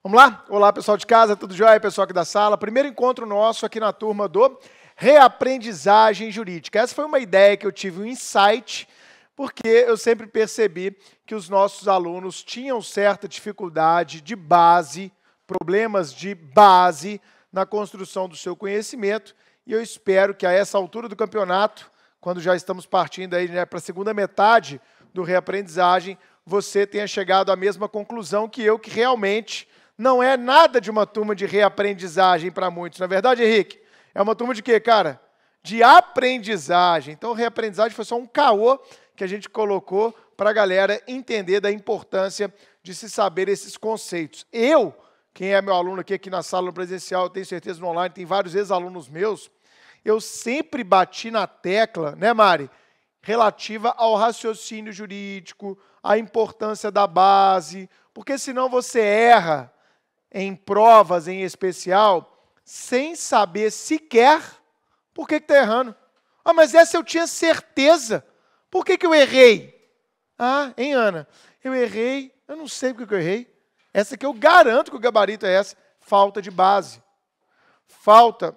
Vamos lá? Olá, pessoal de casa, tudo jóia? Pessoal aqui da sala. Primeiro encontro nosso aqui na turma do Reaprendizagem Jurídica. Essa foi uma ideia que eu tive, um insight, porque eu sempre percebi que os nossos alunos tinham certa dificuldade de base, problemas de base na construção do seu conhecimento, e eu espero que a essa altura do campeonato, quando já estamos partindo aí, né, para a segunda metade do Reaprendizagem, você tenha chegado à mesma conclusão que eu, que realmente não é nada de uma turma de reaprendizagem para muitos. Na verdade, Henrique, é uma turma de quê, cara? De aprendizagem. Então, reaprendizagem foi só um caô que a gente colocou para a galera entender da importância de se saber esses conceitos. Eu, quem é meu aluno aqui na sala no presencial, eu tenho certeza no online, tem vários ex-alunos meus, eu sempre bati na tecla, né, Mari? Relativa ao raciocínio jurídico, à importância da base, porque senão você erra em provas em especial, sem saber sequer por que está errando. Ah, mas essa eu tinha certeza. Por que eu errei? Ah, hein, Ana? Eu errei, eu não sei por que eu errei. Essa aqui eu garanto que o gabarito é essa. Falta de base. Falta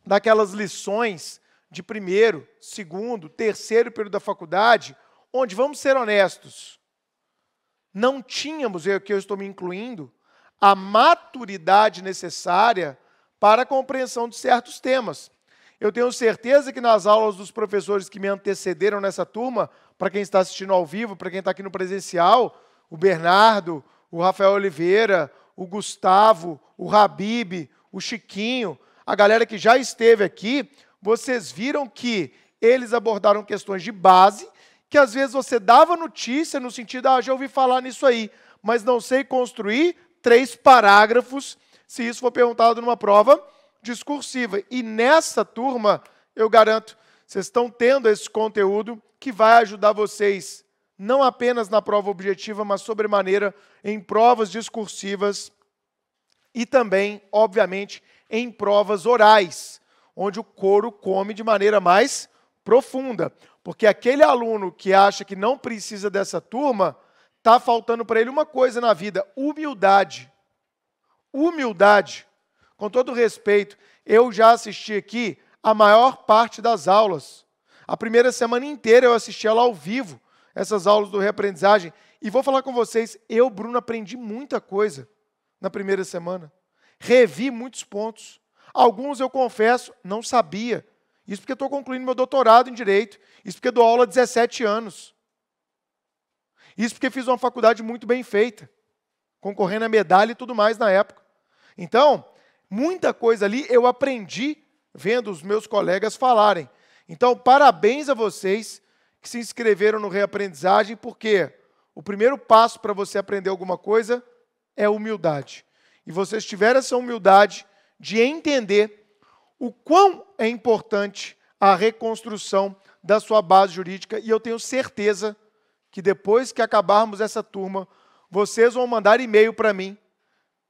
daquelas lições de primeiro, segundo, terceiro período da faculdade, onde, vamos ser honestos, não tínhamos, que eu estou me incluindo, a maturidade necessária para a compreensão de certos temas. Eu tenho certeza que nas aulas dos professores que me antecederam nessa turma, para quem está assistindo ao vivo, para quem está aqui no presencial, o Bernardo, o Rafael Oliveira, o Gustavo, o Habib, o Chiquinho, a galera que já esteve aqui, vocês viram que eles abordaram questões de base, que às vezes você dava notícia no sentido, já ouvi falar nisso aí, mas não sei construir 3 parágrafos, se isso for perguntado numa prova discursiva. E nessa turma, eu garanto, vocês estão tendo esse conteúdo que vai ajudar vocês, não apenas na prova objetiva, mas sobremaneira em provas discursivas e também, obviamente, em provas orais, onde o couro come de maneira mais profunda. Porque aquele aluno que acha que não precisa dessa turma, está faltando para ele uma coisa na vida: humildade. Humildade. Com todo respeito, eu já assisti aqui a maior parte das aulas. A primeira semana inteira eu assisti ela ao vivo, essas aulas do Reaprendizagem. E vou falar com vocês, eu, Bruno, aprendi muita coisa na primeira semana. Revi muitos pontos. Alguns, eu confesso, não sabia. Isso porque estou concluindo meu doutorado em Direito. Isso porque dou aula há 17 anos. Isso porque fiz uma faculdade muito bem feita, concorrendo a medalha e tudo mais na época. Então, muita coisa ali eu aprendi vendo os meus colegas falarem. Então, parabéns a vocês que se inscreveram no Reaprendizagem, porque o primeiro passo para você aprender alguma coisa é humildade. E vocês tiveram essa humildade de entender o quão é importante a reconstrução da sua base jurídica, e eu tenho certeza que depois que acabarmos essa turma, vocês vão mandar e-mail para mim,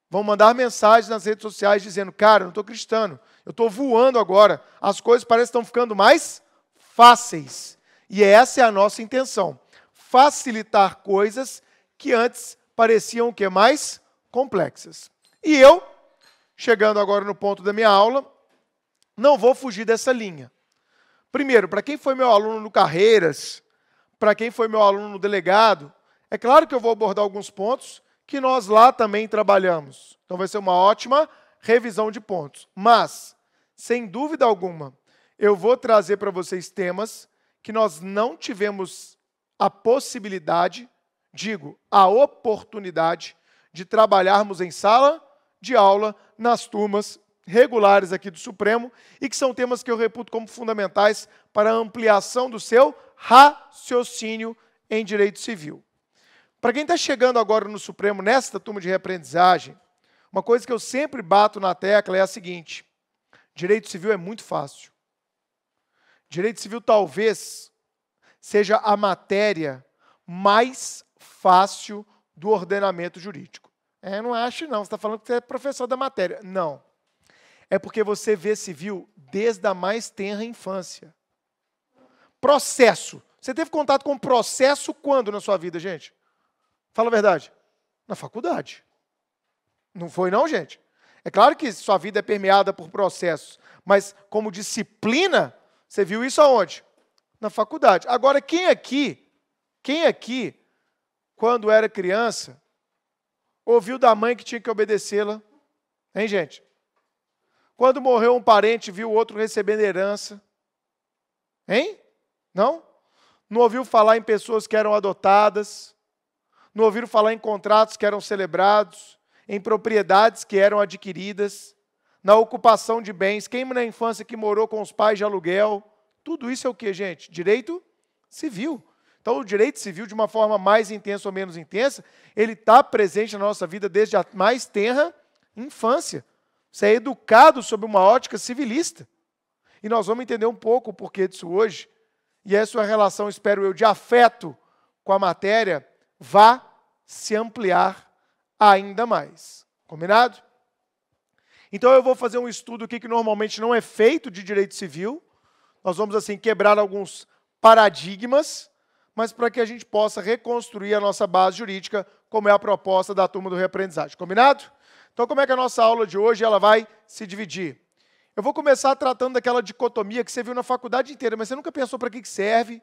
vão mandar mensagens nas redes sociais dizendo, cara, eu não estou acreditando, eu estou voando agora, as coisas parecem que estão ficando mais fáceis. E essa é a nossa intenção, facilitar coisas que antes pareciam o quê? Mais complexas. E eu, chegando agora no ponto da minha aula, não vou fugir dessa linha. Primeiro, para quem foi meu aluno no Carreiras, para quem foi meu aluno no delegado, é claro que eu vou abordar alguns pontos que nós lá também trabalhamos. Então vai ser uma ótima revisão de pontos. Mas, sem dúvida alguma, eu vou trazer para vocês temas que nós não tivemos a possibilidade, a oportunidade de trabalharmos em sala de aula nas turmas regulares aqui do Supremo e que são temas que eu reputo como fundamentais para a ampliação do seu raciocínio em direito civil. Para quem está chegando agora no Supremo, nesta turma de reaprendizagem, uma coisa que eu sempre bato na tecla é a seguinte: direito civil é muito fácil. Direito civil talvez seja a matéria mais fácil do ordenamento jurídico. Não acho não, você está falando que você é professor da matéria. Não. É porque você vê civil desde a mais tenra infância. Processo. Você teve contato com processo quando na sua vida, gente? Fala a verdade. Na faculdade. Não foi não, gente? É claro que sua vida é permeada por processos, mas como disciplina, você viu isso aonde? Na faculdade. Agora, quem aqui, quando era criança, ouviu da mãe que tinha que obedecê-la? Hein, gente? Quando morreu um parente, viu o outro recebendo herança? Hein? Não? Não ouviu falar em pessoas que eram adotadas? Não ouviram falar em contratos que eram celebrados? Em propriedades que eram adquiridas? Na ocupação de bens? Quem na infância que morou com os pais de aluguel? Tudo isso é o que, gente? Direito civil. Então, o direito civil, de uma forma mais intensa ou menos intensa, ele está presente na nossa vida desde a mais tenra infância. Você é educado sob uma ótica civilista. E nós vamos entender um pouco o porquê disso hoje. E essa sua relação, espero eu, de afeto com a matéria, vá se ampliar ainda mais. Combinado? Então eu vou fazer um estudo aqui que normalmente não é feito de direito civil. Nós vamos, assim, quebrar alguns paradigmas, mas para que a gente possa reconstruir a nossa base jurídica, como é a proposta da turma do Reaprendizagem. Combinado? Então, como é que a nossa aula de hoje ela vai se dividir? Eu vou começar tratando daquela dicotomia que você viu na faculdade inteira, mas você nunca pensou para que serve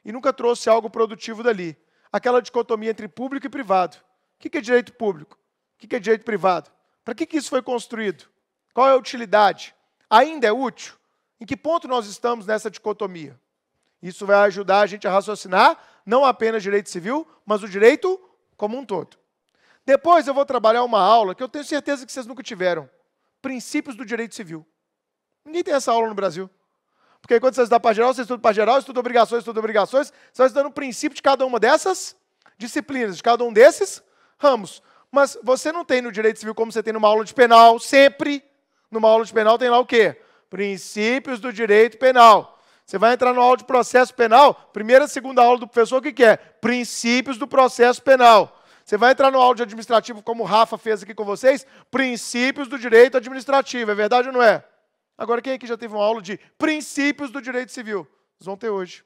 e nunca trouxe algo produtivo dali. Aquela dicotomia entre público e privado. O que é direito público? O que é direito privado? Para que isso foi construído? Qual é a utilidade? Ainda é útil? Em que ponto nós estamos nessa dicotomia? Isso vai ajudar a gente a raciocinar não apenas direito civil, mas o direito como um todo. Depois eu vou trabalhar uma aula que eu tenho certeza que vocês nunca tiveram. Princípios do direito civil. Ninguém tem essa aula no Brasil. Porque quando você estuda para geral, você estuda para geral, estuda obrigações, você vai estudando o princípio de cada uma dessas disciplinas, de cada um desses ramos. Mas você não tem no direito civil como você tem numa aula de penal, sempre. Numa aula de penal tem lá o quê? Princípios do direito penal. Você vai entrar numa aula de processo penal, primeira e segunda aula do professor, o que é? Princípios do processo penal. Você vai entrar no aula de administrativo, como o Rafa fez aqui com vocês, princípios do direito administrativo. É verdade ou não é? Agora, quem aqui já teve uma aula de princípios do direito civil? Vocês vão ter hoje.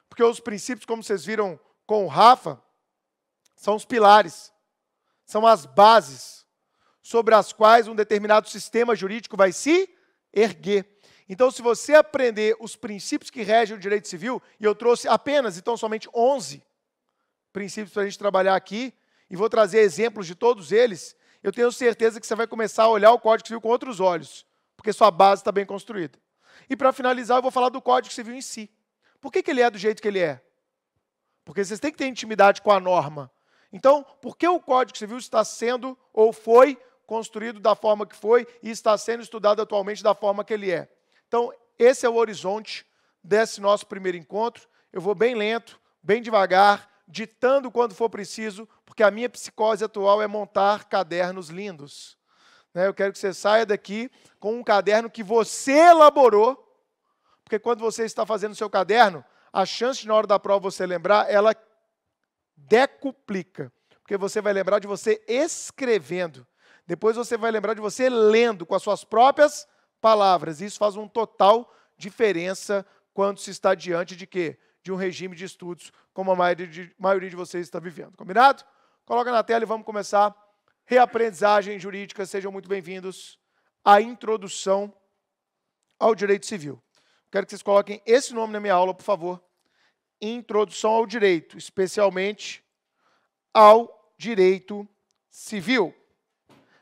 Porque os princípios, como vocês viram com o Rafa, são os pilares, são as bases sobre as quais um determinado sistema jurídico vai se erguer. Então, se você aprender os princípios que regem o direito civil, e eu trouxe apenas, então, somente 11 princípios para a gente trabalhar aqui, e vou trazer exemplos de todos eles, eu tenho certeza que você vai começar a olhar o Código Civil com outros olhos, porque sua base está bem construída. E para finalizar, eu vou falar do Código Civil em si. Por que ele é do jeito que ele é? Porque vocês têm que ter intimidade com a norma. Então, por que o Código Civil está sendo ou foi construído da forma que foi e está sendo estudado atualmente da forma que ele é? Então, esse é o horizonte desse nosso primeiro encontro. Eu vou bem lento, bem devagar, ditando quando for preciso, porque a minha psicose atual é montar cadernos lindos. Eu quero que você saia daqui com um caderno que você elaborou, porque quando você está fazendo o seu caderno, a chance de na hora da prova você lembrar, ela decuplica, porque você vai lembrar de você escrevendo. Depois você vai lembrar de você lendo com as suas próprias palavras. Isso faz uma total diferença quando se está diante de quê? De um regime de estudos, como a maioria de vocês está vivendo. Combinado? Coloca na tela e vamos começar. Reaprendizagem jurídica, sejam muito bem-vindos à introdução ao direito civil. Quero que vocês coloquem esse nome na minha aula, por favor. Introdução ao direito, especialmente ao direito civil.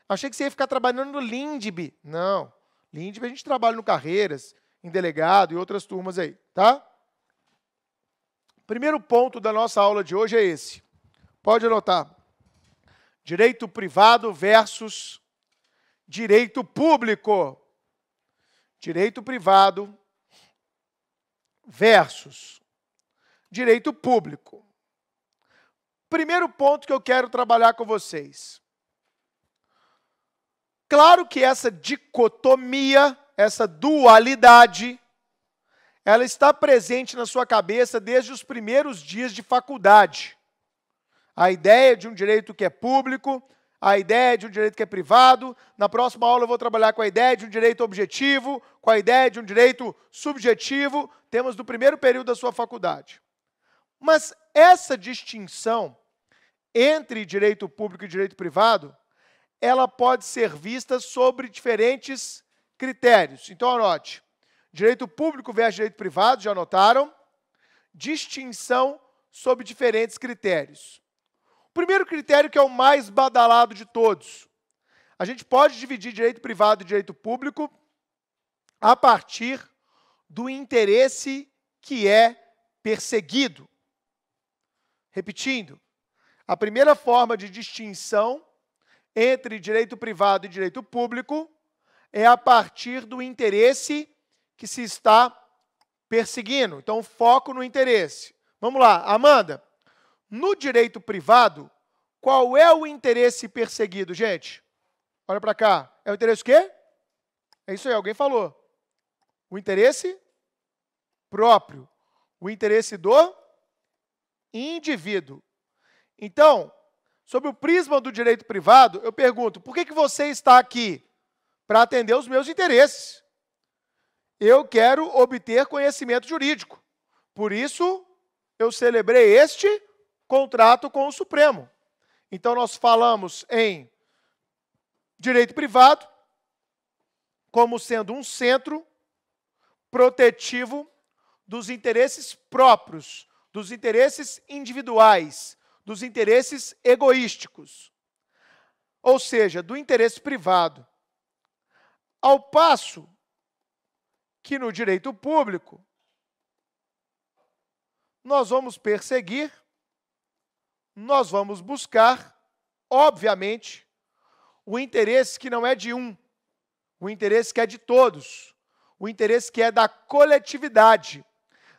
Achei que você ia ficar trabalhando no LINDB. Não. LINDB a gente trabalha no Carreiras, em Delegado e outras turmas aí, tá? Primeiro ponto da nossa aula de hoje é esse. Pode anotar. Direito privado versus direito público. Direito privado versus direito público. Primeiro ponto que eu quero trabalhar com vocês. Claro que essa dicotomia, essa dualidade, ela está presente na sua cabeça desde os primeiros dias de faculdade. A ideia de um direito que é público, a ideia de um direito que é privado. Na próxima aula eu vou trabalhar com a ideia de um direito objetivo, com a ideia de um direito subjetivo. Temos do primeiro período da sua faculdade. Mas essa distinção entre direito público e direito privado, ela pode ser vista sobre diferentes critérios. Então, anote. Direito público versus direito privado, já anotaram? Distinção sob diferentes critérios. O primeiro critério, que é o mais badalado de todos. A gente pode dividir direito privado e direito público a partir do interesse que é perseguido. Repetindo, a primeira forma de distinção entre direito privado e direito público é a partir do interesse que se está perseguindo. Então, foco no interesse. Vamos lá, Amanda. No direito privado, qual é o interesse perseguido, gente? Olha para cá. É o interesse o quê? É isso aí, alguém falou. O interesse próprio. O interesse do indivíduo. Então, sob o prisma do direito privado, eu pergunto, por que você está aqui? Para atender os meus interesses. Eu quero obter conhecimento jurídico. Por isso, eu celebrei este contrato com o Supremo. Então, nós falamos em direito privado como sendo um centro protetivo dos interesses próprios, dos interesses individuais, dos interesses egoísticos. Ou seja, do interesse privado. Ao passo que no direito público, nós vamos perseguir, nós vamos buscar, obviamente, o interesse que não é de um, o interesse que é de todos, o interesse que é da coletividade.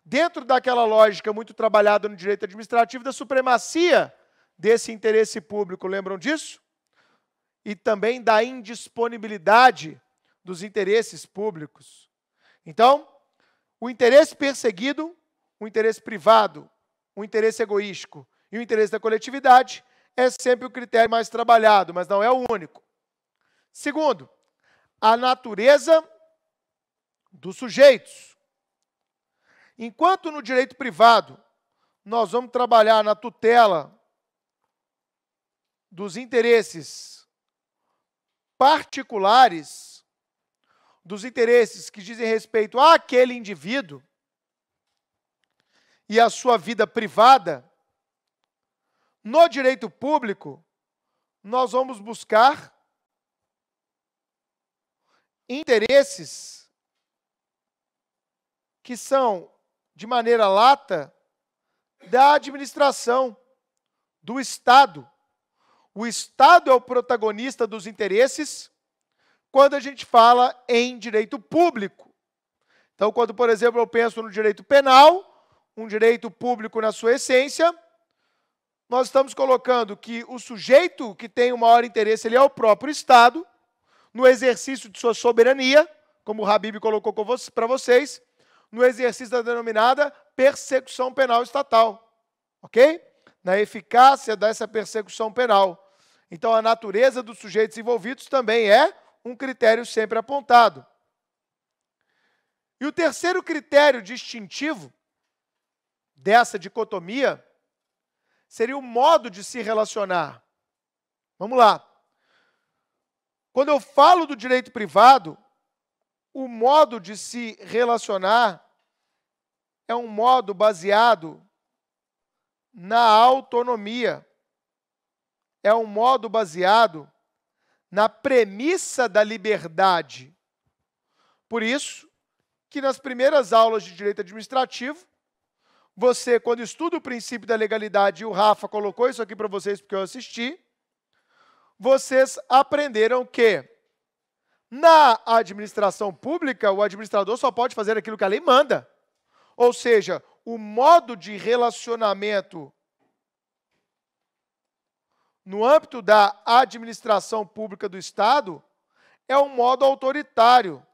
Dentro daquela lógica muito trabalhada no direito administrativo da supremacia desse interesse público, lembram disso? E também da indisponibilidade dos interesses públicos. Então, o interesse perseguido, o interesse privado, o interesse egoístico e o interesse da coletividade é sempre o critério mais trabalhado, mas não é o único. Segundo, a natureza dos sujeitos. Enquanto no direito privado nós vamos trabalhar na tutela dos interesses particulares, dos interesses que dizem respeito àquele indivíduo e à sua vida privada, no direito público, nós vamos buscar interesses que são, de maneira lata, da administração, do Estado. O Estado é o protagonista dos interesses quando a gente fala em direito público. Então, quando, por exemplo, eu penso no direito penal, um direito público na sua essência, nós estamos colocando que o sujeito que tem o maior interesse ele é o próprio Estado, no exercício de sua soberania, como o Habib colocou para vocês, no exercício da denominada persecução penal estatal, ok? Na eficácia dessa persecução penal. Então, a natureza dos sujeitos envolvidos também é um critério sempre apontado. E o terceiro critério distintivo dessa dicotomia seria o modo de se relacionar. Vamos lá. Quando eu falo do direito privado, o modo de se relacionar é um modo baseado na autonomia. É um modo baseado na premissa da liberdade. Por isso que nas primeiras aulas de direito administrativo, você, quando estuda o princípio da legalidade, e o Rafa colocou isso aqui para vocês porque eu assisti, vocês aprenderam que na administração pública, o administrador só pode fazer aquilo que a lei manda. Ou seja, o modo de relacionamento no âmbito da administração pública do Estado é um modo autoritário,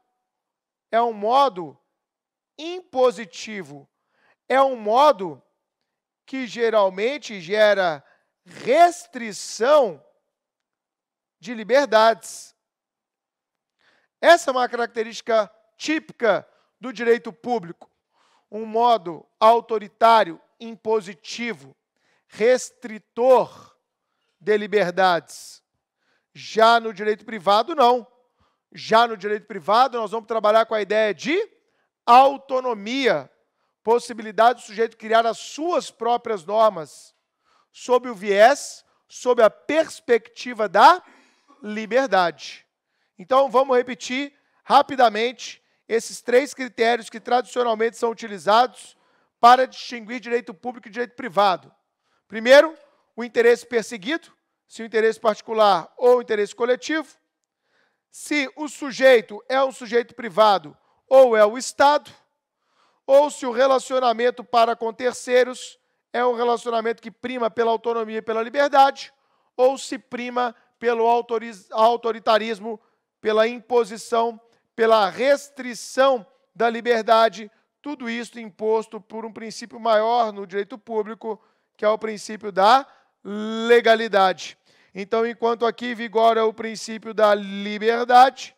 é um modo impositivo, é um modo que geralmente gera restrição de liberdades. Essa é uma característica típica do direito público, um modo autoritário, impositivo, restritor de liberdades. Já no direito privado, não. Já no direito privado, nós vamos trabalhar com a ideia de autonomia, possibilidade do sujeito criar as suas próprias normas, sob o viés, sob a perspectiva da liberdade. Então, vamos repetir rapidamente esses 3 critérios que tradicionalmente são utilizados para distinguir direito público e direito privado. Primeiro, o interesse perseguido, se o interesse particular ou o interesse coletivo. Se o sujeito é um sujeito privado ou é o Estado, ou se o relacionamento para com terceiros é um relacionamento que prima pela autonomia e pela liberdade, ou se prima pelo autoritarismo, pela imposição, pela restrição da liberdade, tudo isso imposto por um princípio maior no direito público, que é o princípio da legalidade. Então, enquanto aqui vigora o princípio da liberdade,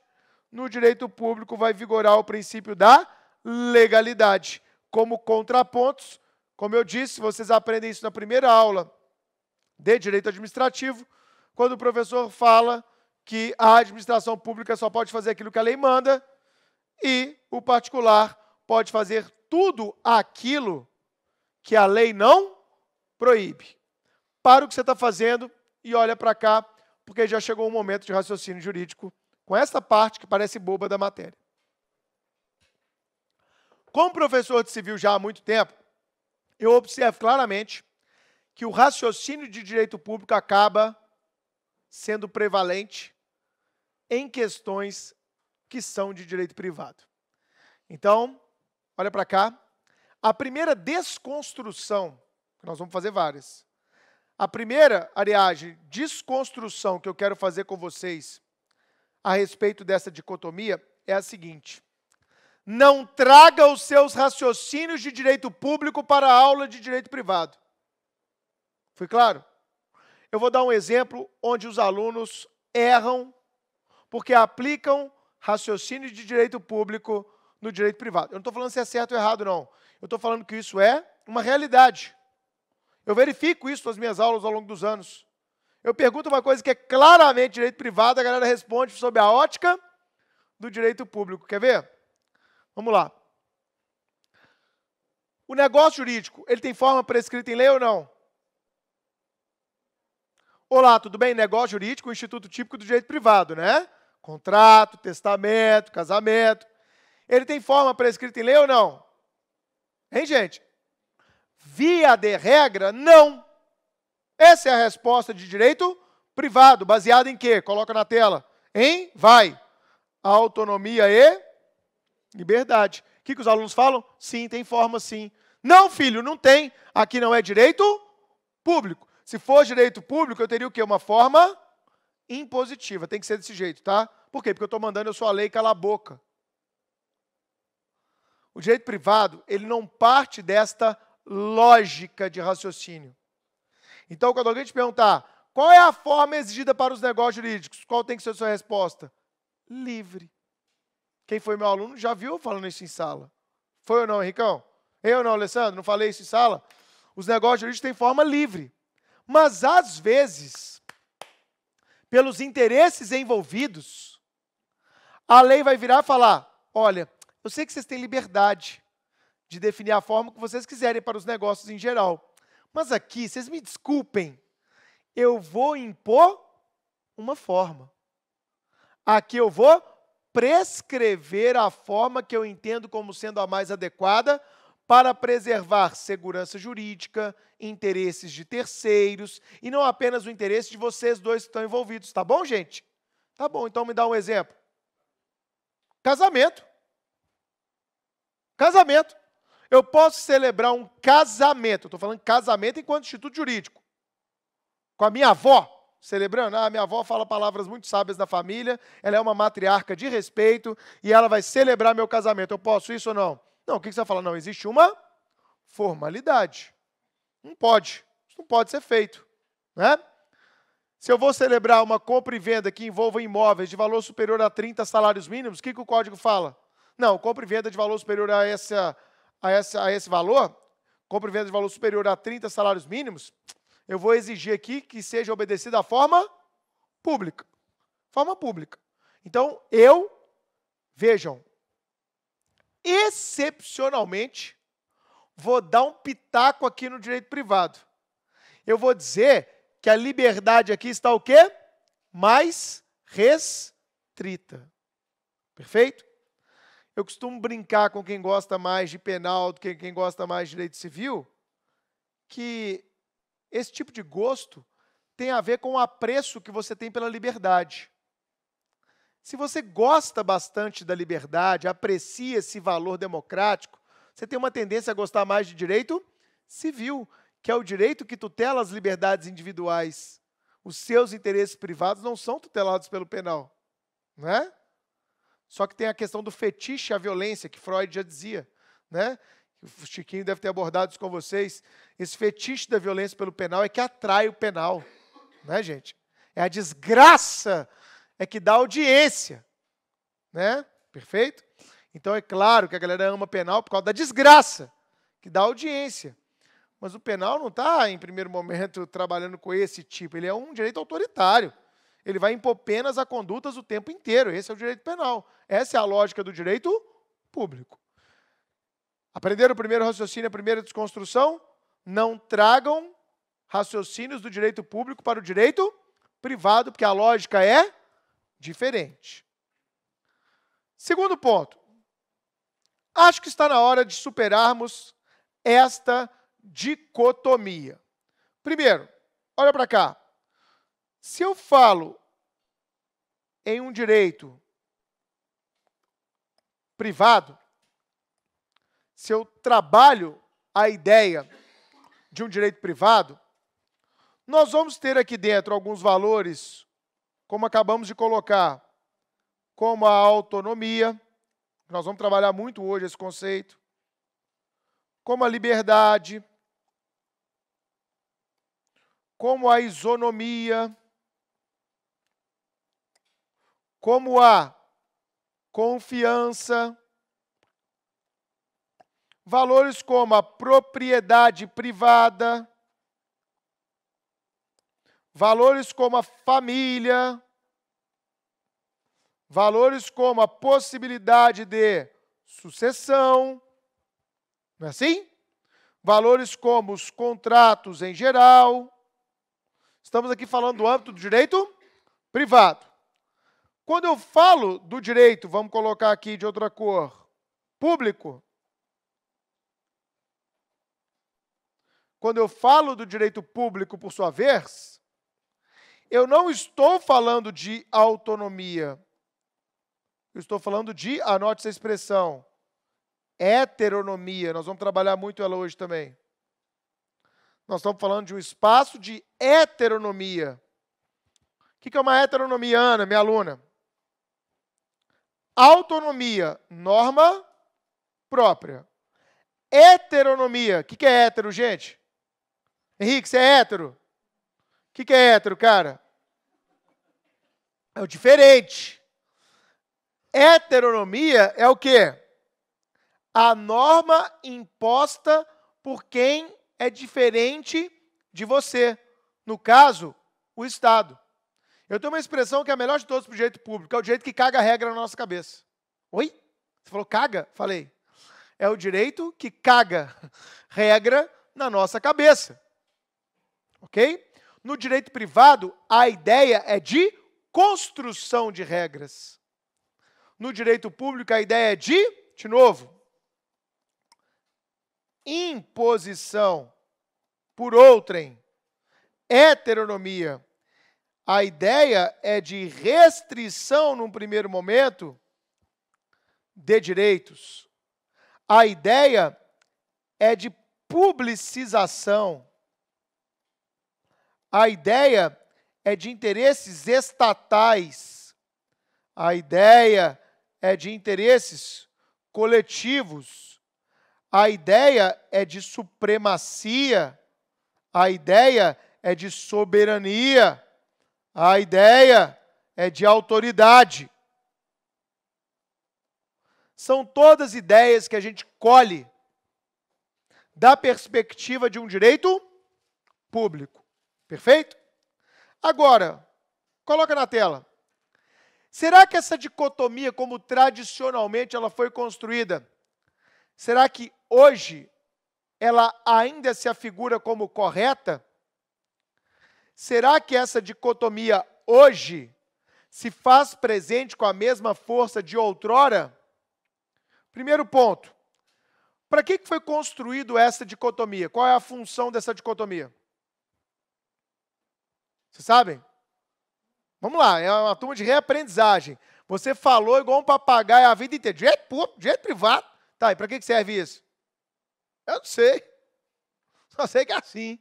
no direito público vai vigorar o princípio da legalidade. Como contrapontos, como eu disse, vocês aprendem isso na primeira aula de direito administrativo, quando o professor fala que a administração pública só pode fazer aquilo que a lei manda e o particular pode fazer tudo aquilo que a lei não proíbe. Para o que você está fazendo e olha para cá, porque já chegou um momento de raciocínio jurídico com essa parte que parece boba da matéria. Como professor de civil já há muito tempo, eu observo claramente que o raciocínio de direito público acaba sendo prevalente em questões que são de direito privado. Então, olha para cá. A primeira desconstrução, que nós vamos fazer várias. A primeira, Ariage, desconstrução que eu quero fazer com vocês a respeito dessa dicotomia é a seguinte. Não traga os seus raciocínios de direito público para a aula de direito privado. Foi claro? Eu vou dar um exemplo onde os alunos erram porque aplicam raciocínio de direito público no direito privado. Eu não estou falando se é certo ou errado, não. Eu estou falando que isso é uma realidade. Eu verifico isso nas minhas aulas ao longo dos anos. Eu pergunto uma coisa que é claramente direito privado, a galera responde sob a ótica do direito público. Quer ver? Vamos lá. O negócio jurídico, ele tem forma prescrita em lei ou não? Olá, tudo bem? Negócio jurídico, instituto típico do direito privado, né? Contrato, testamento, casamento. Ele tem forma prescrita em lei ou não? Hein, gente? Via de regra, não. Essa é a resposta de direito privado, baseada em quê? Coloca na tela. Em? Vai. Autonomia e liberdade. O que os alunos falam? Sim, tem forma sim. Não, filho, não tem. Aqui não é direito público. Se for direito público, eu teria o quê? Uma forma impositiva. Tem que ser desse jeito, tá? Por quê? Porque eu estou mandando a sua lei calar a boca. O direito privado, ele não parte desta lógica de raciocínio. Então, quando alguém te perguntar qual é a forma exigida para os negócios jurídicos, qual tem que ser a sua resposta? Livre. Quem foi meu aluno já viu eu falando isso em sala. Foi ou não, Henricão? Eu ou não, Alessandro? Não falei isso em sala? Os negócios jurídicos têm forma livre. Mas, às vezes, pelos interesses envolvidos, a lei vai virar e falar, olha, eu sei que vocês têm liberdade de definir a forma que vocês quiserem para os negócios em geral. Mas aqui, vocês me desculpem, eu vou impor uma forma. Aqui eu vou prescrever a forma que eu entendo como sendo a mais adequada para preservar segurança jurídica, interesses de terceiros, e não apenas o interesse de vocês dois que estão envolvidos. Tá bom, gente? Tá bom, então me dá um exemplo. Casamento. Casamento. Eu posso celebrar um casamento, estou falando casamento enquanto instituto jurídico, com a minha avó, celebrando. Ah, minha avó fala palavras muito sábias da família, ela é uma matriarca de respeito, e ela vai celebrar meu casamento. Eu posso isso ou não? Não, o que você vai falar? Não, existe uma formalidade. Não pode. Isso não pode ser feito. Né? Se eu vou celebrar uma compra e venda que envolva imóveis de valor superior a 30 salários mínimos, o que o código fala? Não, compra e venda de valor superior a esse valor, compra e venda de valor superior a 30 salários mínimos, eu vou exigir aqui que seja obedecida a forma pública. Forma pública. Então, vejam, excepcionalmente, vou dar um pitaco aqui no direito privado. Eu vou dizer que a liberdade aqui está o quê? Mais restrita. Perfeito? Eu costumo brincar com quem gosta mais de penal do que quem gosta mais de direito civil, que esse tipo de gosto tem a ver com o apreço que você tem pela liberdade. Se você gosta bastante da liberdade, aprecia esse valor democrático, você tem uma tendência a gostar mais de direito civil, que é o direito que tutela as liberdades individuais. Os seus interesses privados não são tutelados pelo penal, não é? Só que tem a questão do fetiche à violência, que Freud já dizia, né? O Chiquinho deve ter abordado isso com vocês. Esse fetiche da violência pelo penal é que atrai o penal, né, gente? É a desgraça é que dá audiência, né? Perfeito? Então é claro que a galera ama penal por causa da desgraça que dá audiência. Mas o penal não está, em primeiro momento, trabalhando com esse tipo. Ele é um direito autoritário. Ele vai impor penas a condutas o tempo inteiro. Esse é o direito penal. Essa é a lógica do direito público. Aprenderam o primeiro raciocínio, a primeira desconstrução? Não tragam raciocínios do direito público para o direito privado, porque a lógica é diferente. Segundo ponto. Acho que está na hora de superarmos esta dicotomia. Primeiro, olha para cá. Se eu falo em um direito privado, se eu trabalho a ideia de um direito privado, nós vamos ter aqui dentro alguns valores, como acabamos de colocar, como a autonomia, nós vamos trabalhar muito hoje esse conceito, como a liberdade, como a isonomia, como a confiança, valores como a propriedade privada, valores como a família, valores como a possibilidade de sucessão, não é assim? Valores como os contratos em geral. Estamos aqui falando do âmbito do direito privado. Quando eu falo do direito, vamos colocar aqui de outra cor, público. Quando eu falo do direito público, por sua vez, eu não estou falando de autonomia. Eu estou falando de, anote essa expressão, heteronomia. Nós vamos trabalhar muito ela hoje também. Nós estamos falando de um espaço de heteronomia. O que é uma heteronomia, Ana, minha aluna? Autonomia, norma própria. Heteronomia, o que é hétero, gente? Henrique, você é hétero? O que é hétero, cara? É o diferente. Heteronomia é o quê? A norma imposta por quem é diferente de você. No caso, o Estado. Eu tenho uma expressão que é a melhor de todos para o direito público, é o direito que caga a regra na nossa cabeça. Oi? Você falou caga? Falei. É o direito que caga regra na nossa cabeça. Ok? No direito privado, a ideia é de construção de regras. No direito público, a ideia é de novo, imposição por outrem. Heteronomia. A ideia é de restrição, num primeiro momento, de direitos. A ideia é de publicização. A ideia é de interesses estatais. A ideia é de interesses coletivos. A ideia é de supremacia. A ideia é de soberania. A ideia é de autoridade. São todas ideias que a gente colhe da perspectiva de um direito público. Perfeito? Agora, coloca na tela. Será que essa dicotomia, como tradicionalmente ela foi construída, será que hoje ela ainda se afigura como correta? Será que essa dicotomia hoje se faz presente com a mesma força de outrora? Primeiro ponto. Para que foi construído essa dicotomia? Qual é a função dessa dicotomia? Vocês sabem? Vamos lá, é uma turma de reaprendizagem. Você falou igual um papagaio a vida inteira. Direito público, direito privado. Tá, e para que serve isso? Eu não sei. Só sei que é assim.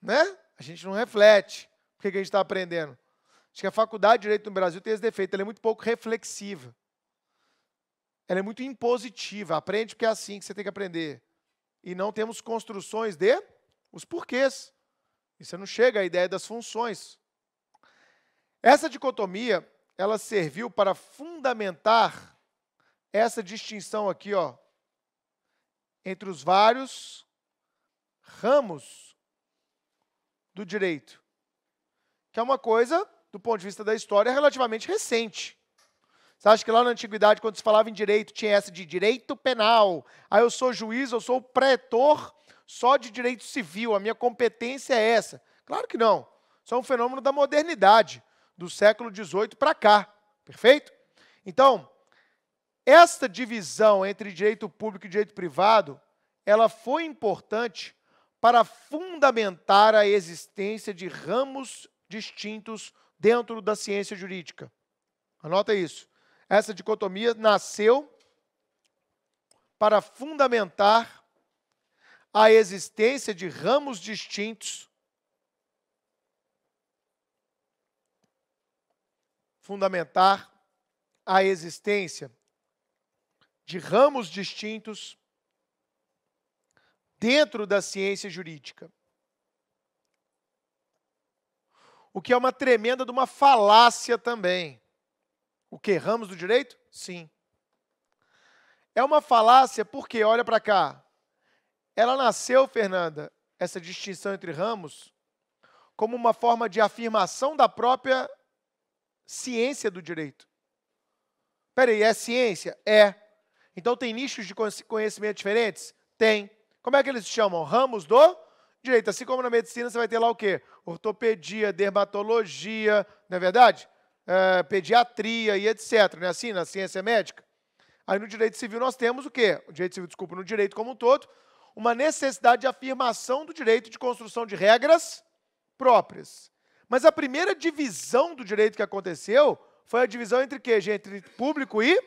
Né? A gente não reflete. Por que a gente está aprendendo? Acho que a faculdade de Direito no Brasil tem esse defeito. Ela é muito pouco reflexiva. Ela é muito impositiva. Aprende porque é assim que você tem que aprender. E não temos construções de os porquês. E você não chega à ideia das funções. Essa dicotomia, ela serviu para fundamentar essa distinção aqui, ó, entre os vários ramos do direito, que é uma coisa, do ponto de vista da história, relativamente recente. Você acha que lá na antiguidade, quando se falava em direito, tinha essa de direito penal? Aí eu sou juiz, eu sou pretor só de direito civil, a minha competência é essa. Claro que não. Isso é um fenômeno da modernidade, do século XVIII para cá. Perfeito? Então, esta divisão entre direito público e direito privado, ela foi importante para fundamentar a existência de ramos distintos dentro da ciência jurídica. Anota isso. Essa dicotomia nasceu para fundamentar a existência de ramos distintos, fundamentar a existência de ramos distintos dentro da ciência jurídica. O que é uma tremenda de uma falácia também. O que? Ramos do direito? Sim. É uma falácia porque, olha para cá, ela nasceu, Fernanda, essa distinção entre ramos, como uma forma de afirmação da própria ciência do direito. Espera aí, é ciência? É. Então tem nichos de conhecimento diferentes? Tem. Como é que eles se chamam? Ramos do direito. Assim como na medicina você vai ter lá o quê? Ortopedia, dermatologia, não é verdade? Pediatria e etc. Não é assim na ciência médica? Aí no direito civil nós temos o quê? O direito civil, desculpa, no direito como um todo, uma necessidade de afirmação do direito de construção de regras próprias. Mas a primeira divisão do direito que aconteceu foi a divisão entre quê, gente? Entre público e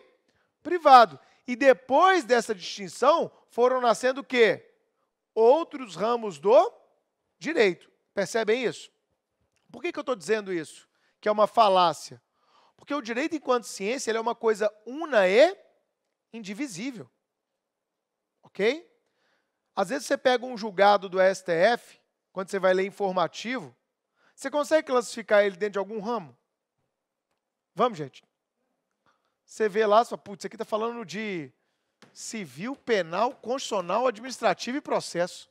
privado. E depois dessa distinção, foram nascendo o quê? Outros ramos do direito. Percebem isso? Por que eu estou dizendo isso? Que é uma falácia. Porque o direito, enquanto ciência, ele é uma coisa una e indivisível. Ok? Às vezes você pega um julgado do STF, quando você vai ler informativo, você consegue classificar ele dentro de algum ramo? Vamos, gente? Você vê lá, só, putz, isso aqui está falando de civil, penal, constitucional, administrativo e processo.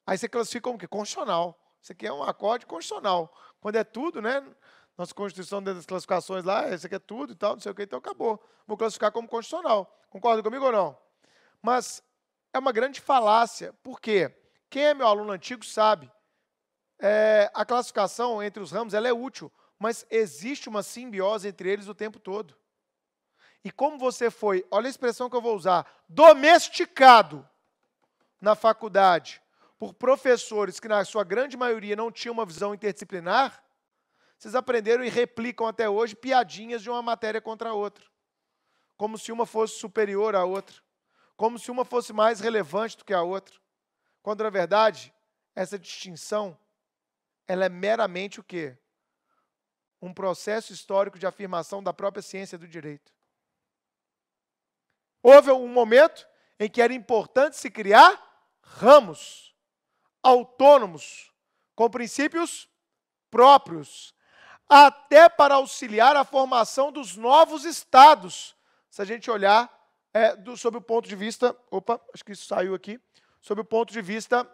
Aí você classifica como o quê? Constitucional. Isso aqui é um acorde constitucional. Quando é tudo, né? Nossa Constituição, dentro das classificações lá, isso aqui é tudo e tal, não sei o que, então acabou. Vou classificar como constitucional. Concorda comigo ou não? Mas é uma grande falácia. Por quê? Quem é meu aluno antigo sabe. A classificação entre os ramos ela é útil, mas existe uma simbiose entre eles o tempo todo. E como você foi, olha a expressão que eu vou usar, domesticado na faculdade por professores que, na sua grande maioria, não tinham uma visão interdisciplinar, vocês aprenderam e replicam até hoje piadinhas de uma matéria contra a outra. Como se uma fosse superior à outra. Como se uma fosse mais relevante do que a outra. Quando, na verdade, essa distinção, ela é meramente o quê? Um processo histórico de afirmação da própria ciência do direito. Houve um momento em que era importante se criar ramos autônomos, com princípios próprios, até para auxiliar a formação dos novos estados. Se a gente olhar sob o ponto de vista, acho que isso saiu aqui, sob o ponto de vista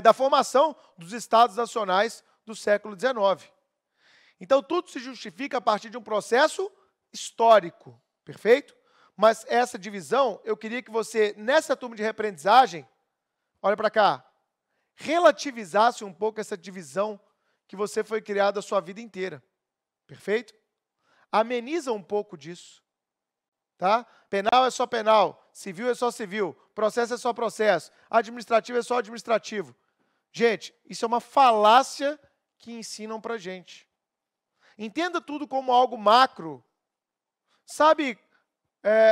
da formação dos estados nacionais do século XIX. Então, tudo se justifica a partir de um processo histórico, perfeito? Mas essa divisão, eu queria que você, nessa turma de reaprendizagem, olha para cá, relativizasse um pouco essa divisão que você foi criado a sua vida inteira, perfeito? Ameniza um pouco disso, tá? Penal é só penal, civil é só civil, processo é só processo, administrativo é só administrativo. Gente, isso é uma falácia que ensinam para a gente. Entenda tudo como algo macro. Sabe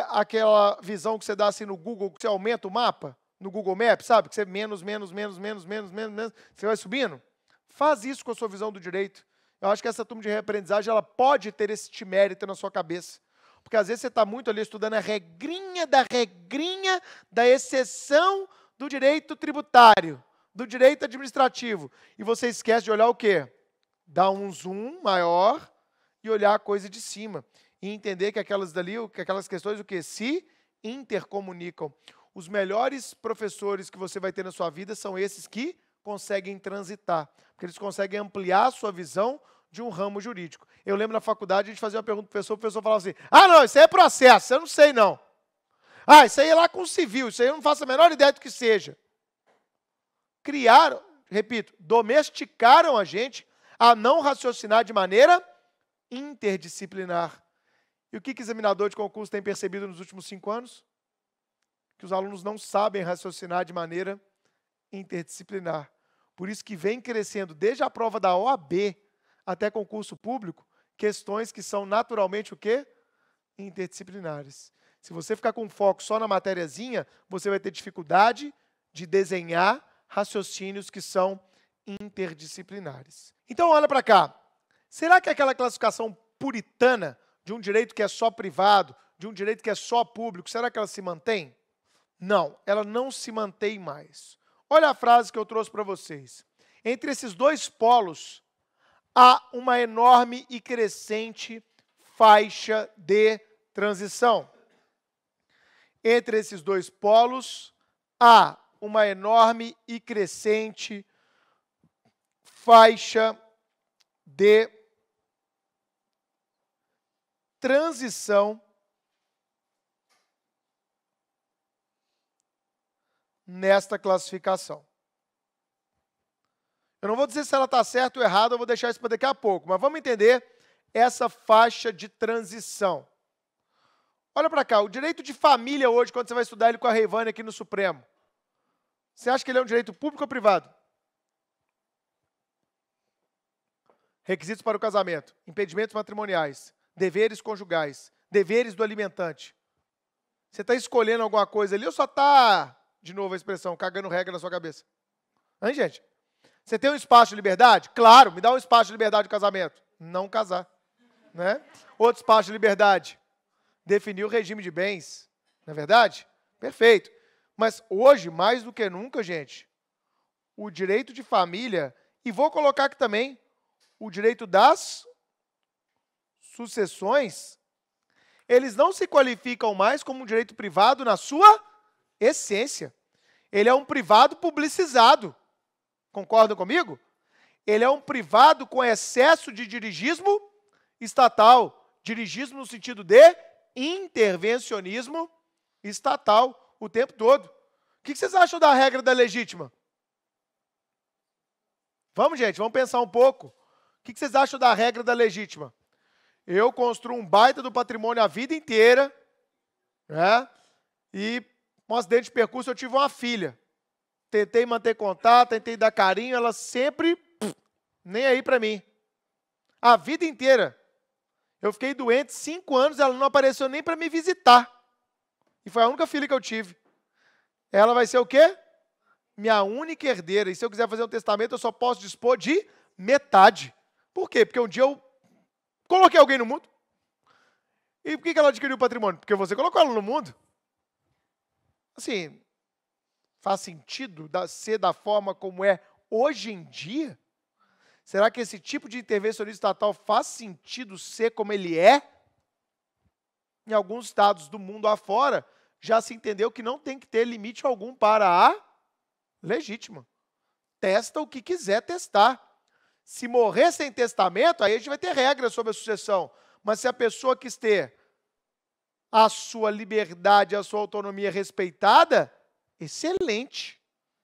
aquela visão que você dá assim no Google, que você aumenta o mapa, no Google Maps, sabe? Que você menos, você vai subindo? Faz isso com a sua visão do direito. Eu acho que essa turma de reaprendizagem, ela pode ter esse mérito na sua cabeça. Porque às vezes você está muito ali estudando a regrinha da exceção do direito tributário, do direito administrativo. E você esquece de olhar o quê? Dar um zoom maior e olhar a coisa de cima. E entender que aquelas questões o quê? Se intercomunicam. Os melhores professores que você vai ter na sua vida são esses que conseguem transitar. Porque eles conseguem ampliar a sua visão de um ramo jurídico. Eu lembro na faculdade, a gente fazia uma pergunta para o professor falava assim, não, isso aí é processo, eu não sei não. Isso aí é lá com civil, isso aí eu não faço a menor ideia do que seja. Criaram, repito, domesticaram a gente a não raciocinar de maneira interdisciplinar. E o que o examinador de concurso tem percebido nos últimos 5 anos? Que os alunos não sabem raciocinar de maneira interdisciplinar. Por isso que vem crescendo, desde a prova da OAB até concurso público, questões que são naturalmente o quê? Interdisciplinares. Se você ficar com foco só na matériazinha, você vai ter dificuldade de desenhar raciocínios que são interdisciplinares. Então, olha para cá. Será que aquela classificação puritana de um direito que é só privado, de um direito que é só público, será que ela se mantém? Não, ela não se mantém mais. Olha a frase que eu trouxe para vocês. Entre esses dois polos, há uma enorme e crescente faixa de transição. Entre esses dois polos, há uma enorme e crescente faixa de transição nesta classificação. Eu não vou dizer se ela está certa ou errada, eu vou deixar isso para daqui a pouco, mas vamos entender essa faixa de transição. Olha para cá, o direito de família hoje, quando você vai estudar ele com a Reivane aqui no Supremo, você acha que ele é um direito público ou privado? Requisitos para o casamento, impedimentos matrimoniais, deveres conjugais, deveres do alimentante. Você está escolhendo alguma coisa ali ou só está, de novo a expressão, cagando regra na sua cabeça? Hein, gente? Você tem um espaço de liberdade? Claro, me dá um espaço de liberdade no casamento. Não casar. Né? Outro espaço de liberdade. Definir o regime de bens. Não é verdade? Perfeito. Mas hoje, mais do que nunca, gente, o direito de família, e vou colocar aqui também, o direito das sucessões, eles não se qualificam mais como um direito privado na sua essência. Ele é um privado publicizado. Concordam comigo? Ele é um privado com excesso de dirigismo estatal. Dirigismo no sentido de intervencionismo estatal o tempo todo. O que vocês acham da regra da legítima? Vamos, gente, vamos pensar um pouco. O que vocês acham da regra da legítima? Eu construo um baita do patrimônio a vida inteira, né? E um acidente de percurso eu tive uma filha. Tentei manter contato, tentei dar carinho, ela sempre nem aí para mim. A vida inteira. Eu fiquei doente 5 anos, ela não apareceu nem para me visitar. E foi a única filha que eu tive. Ela vai ser o quê? Minha única herdeira. E se eu quiser fazer um testamento, eu só posso dispor de metade. Por quê? Porque um dia eu coloquei alguém no mundo. E por que ela adquiriu o patrimônio? Porque você colocou ela no mundo. Assim, faz sentido ser da forma como é hoje em dia? Será que esse tipo de intervencionismo estatal faz sentido ser como ele é? Em alguns estados do mundo afora, já se entendeu que não tem que ter limite algum para a legítima. Testa o que quiser testar. Se morrer sem testamento, aí a gente vai ter regras sobre a sucessão. Mas se a pessoa quis ter a sua liberdade, a sua autonomia respeitada, excelente.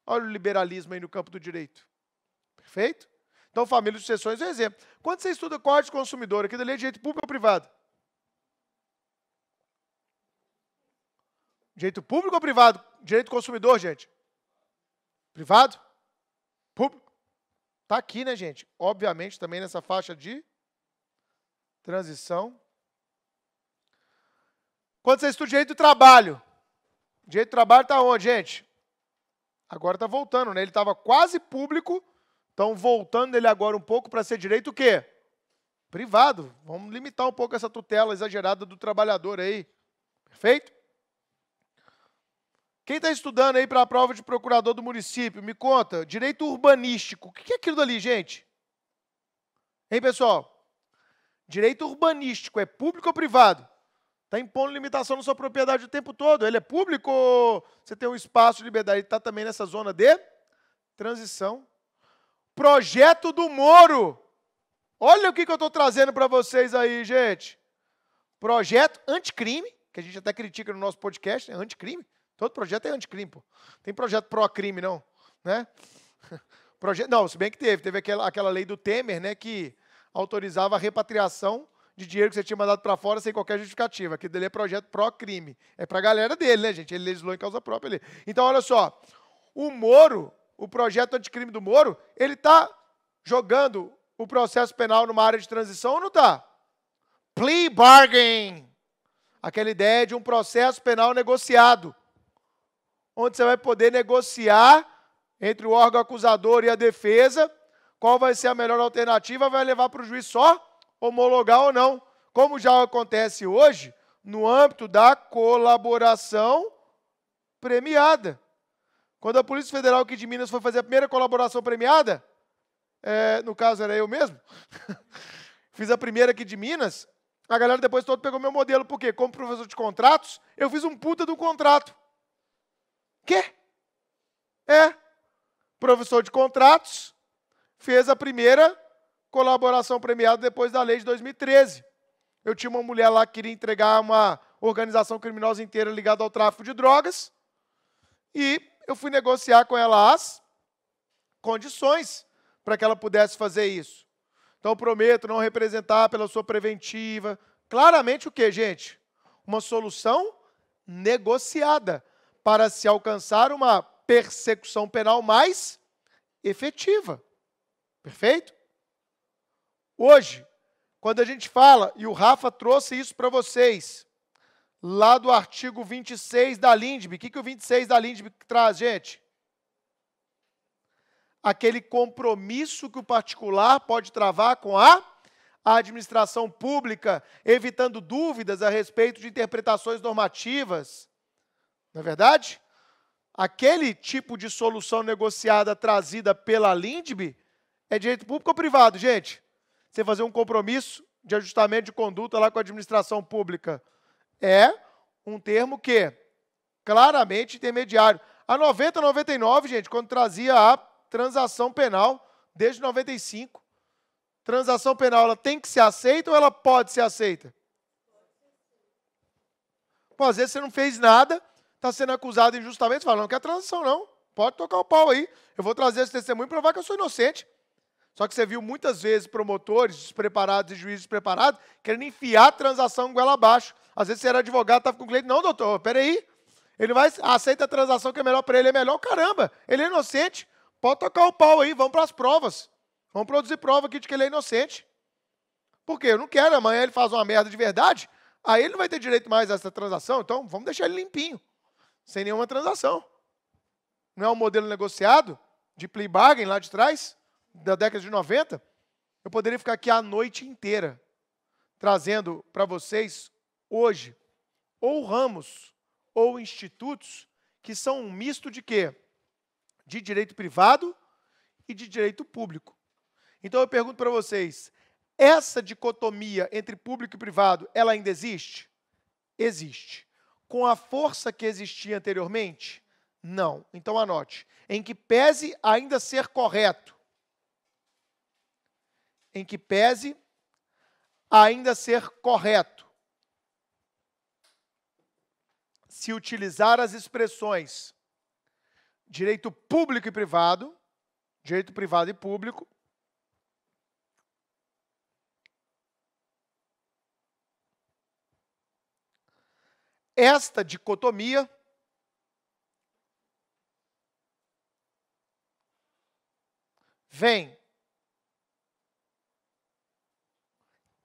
Olha o liberalismo aí no campo do direito. Perfeito? Então, família e sucessões é um exemplo. Quando você estuda Código de Consumidor, aquilo ali é direito público ou privado? Direito público ou privado? Direito do consumidor, gente? Privado? Público? Está aqui, né, gente? Obviamente, também nessa faixa de transição. Quando você estuda direito do trabalho, direito do trabalho está onde, gente? Agora está voltando, né? Ele estava quase público, estão voltando ele agora um pouco para ser direito o quê? Privado. Vamos limitar um pouco essa tutela exagerada do trabalhador aí. Perfeito? Quem está estudando aí para a prova de procurador do município, me conta, direito urbanístico. O que é aquilo dali, gente? Hein, pessoal? Direito urbanístico é público ou privado? Está impondo limitação na sua propriedade o tempo todo. Ele é público ou você tem um espaço de liberdade? Ele está também nessa zona de transição. Projeto do Moro. Olha o que eu estou trazendo para vocês aí, gente. Projeto anticrime, que a gente até critica no nosso podcast, é anticrime. Todo projeto é anticrime, pô. Tem projeto pró-crime, não. Né? Não, se bem que teve aquela lei do Temer, né, que autorizava a repatriação de dinheiro que você tinha mandado para fora sem qualquer justificativa. Aquilo dele é projeto pró-crime. É para a galera dele, né, gente? Ele legislou em causa própria ali. Então, olha só. O Moro, o projeto anticrime do Moro, ele está jogando o processo penal numa área de transição ou não está? Plea bargain. Aquela ideia de um processo penal negociado, onde você vai poder negociar entre o órgão acusador e a defesa qual vai ser a melhor alternativa, vai levar para o juiz só homologar ou não, como já acontece hoje no âmbito da colaboração premiada. Quando a Polícia Federal aqui de Minas foi fazer a primeira colaboração premiada, no caso era eu mesmo, fiz a primeira aqui de Minas, a galera depois todo pegou meu modelo, porque como professor de contratos, eu fiz um puta do contrato. Quê? Professor de contratos, fez a primeira colaboração premiada depois da lei de 2013. Eu tinha uma mulher lá que queria entregar uma organização criminosa inteira ligada ao tráfico de drogas e eu fui negociar com ela as condições para que ela pudesse fazer isso. Então, prometo não representar pela sua preventiva. Claramente o quê, gente? Uma solução negociada para se alcançar uma persecução penal mais efetiva. Perfeito? Hoje, quando a gente fala, e o Rafa trouxe isso para vocês, lá do artigo 26 da LINDB, o que o 26 da LINDB traz, gente? Aquele compromisso que o particular pode travar com a administração pública, evitando dúvidas a respeito de interpretações normativas. Não é verdade? Aquele tipo de solução negociada trazida pela LINDB é direito público ou privado, gente? Você fazer um compromisso de ajustamento de conduta lá com a administração pública. É um termo que claramente intermediário. A 90, 99, gente, quando trazia a transação penal, desde 95, transação penal, ela tem que ser aceita ou ela pode ser aceita? Pô, às vezes você não fez nada, está sendo acusado injustamente, você fala, não quer transação não, pode tocar o pau aí, eu vou trazer esse testemunho e provar que eu sou inocente. Só que você viu muitas vezes promotores despreparados e juízes despreparados querendo enfiar a transação goela abaixo. Às vezes você era advogado, estava com o cliente, não, doutor, peraí, ele vai, aceita a transação que é melhor para ele, é melhor, caramba, ele é inocente, pode tocar o pau aí, vamos para as provas. Vamos produzir prova aqui de que ele é inocente. Por quê? Eu não quero, amanhã ele faz uma merda de verdade, aí ele não vai ter direito mais a essa transação, então vamos deixar ele limpinho, sem nenhuma transação. Não é um modelo negociado de plea bargain lá de trás, da década de 90? Eu poderia ficar aqui a noite inteira trazendo para vocês, hoje, ou ramos ou institutos que são um misto de quê? De direito privado e de direito público. Então eu pergunto para vocês, essa dicotomia entre público e privado, ela ainda existe? Existe. Com a força que existia anteriormente? Não. Então anote. Em que pese ainda ser correto em que pese ainda ser correto se utilizar as expressões direito público e privado, direito privado e público, esta dicotomia vem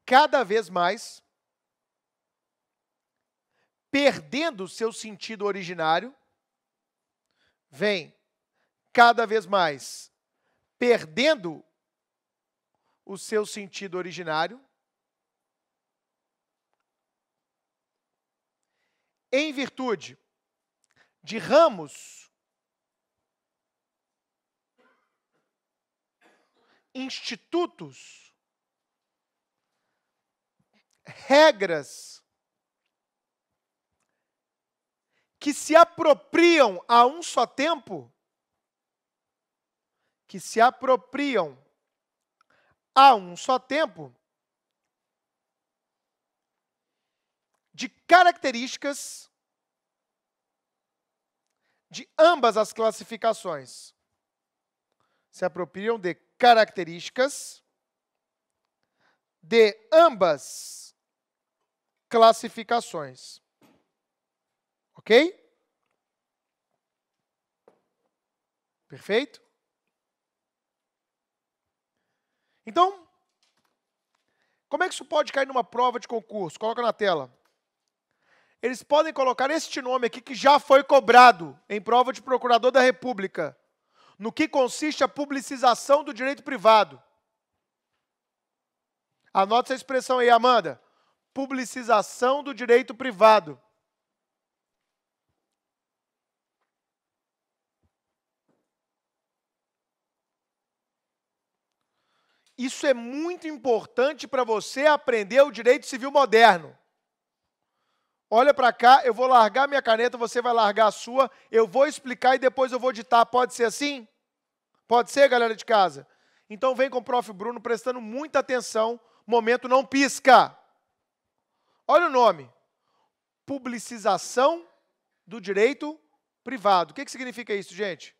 cada vez mais perdendo seu sentido originário, vem cada vez mais perdendo o seu sentido originário, em virtude de ramos institutos, regras que se apropriam a um só tempo, de características de ambas as classificações. Se apropriam de características de ambas classificações. Ok? Perfeito? Então, como é que isso pode cair numa prova de concurso? Coloca na tela. Eles podem colocar este nome aqui que já foi cobrado em prova de procurador da República. No que consiste a publicização do direito privado. Anota essa expressão aí, Amanda. Publicização do direito privado. Isso é muito importante para você aprender o direito civil moderno. Olha para cá, eu vou largar minha caneta, você vai largar a sua, eu vou explicar e depois eu vou ditar. Pode ser assim? Pode ser, galera de casa? Então vem com o prof. Bruno prestando muita atenção. Momento não pisca. Olha o nome. Publicização do direito privado. O que significa isso, gente?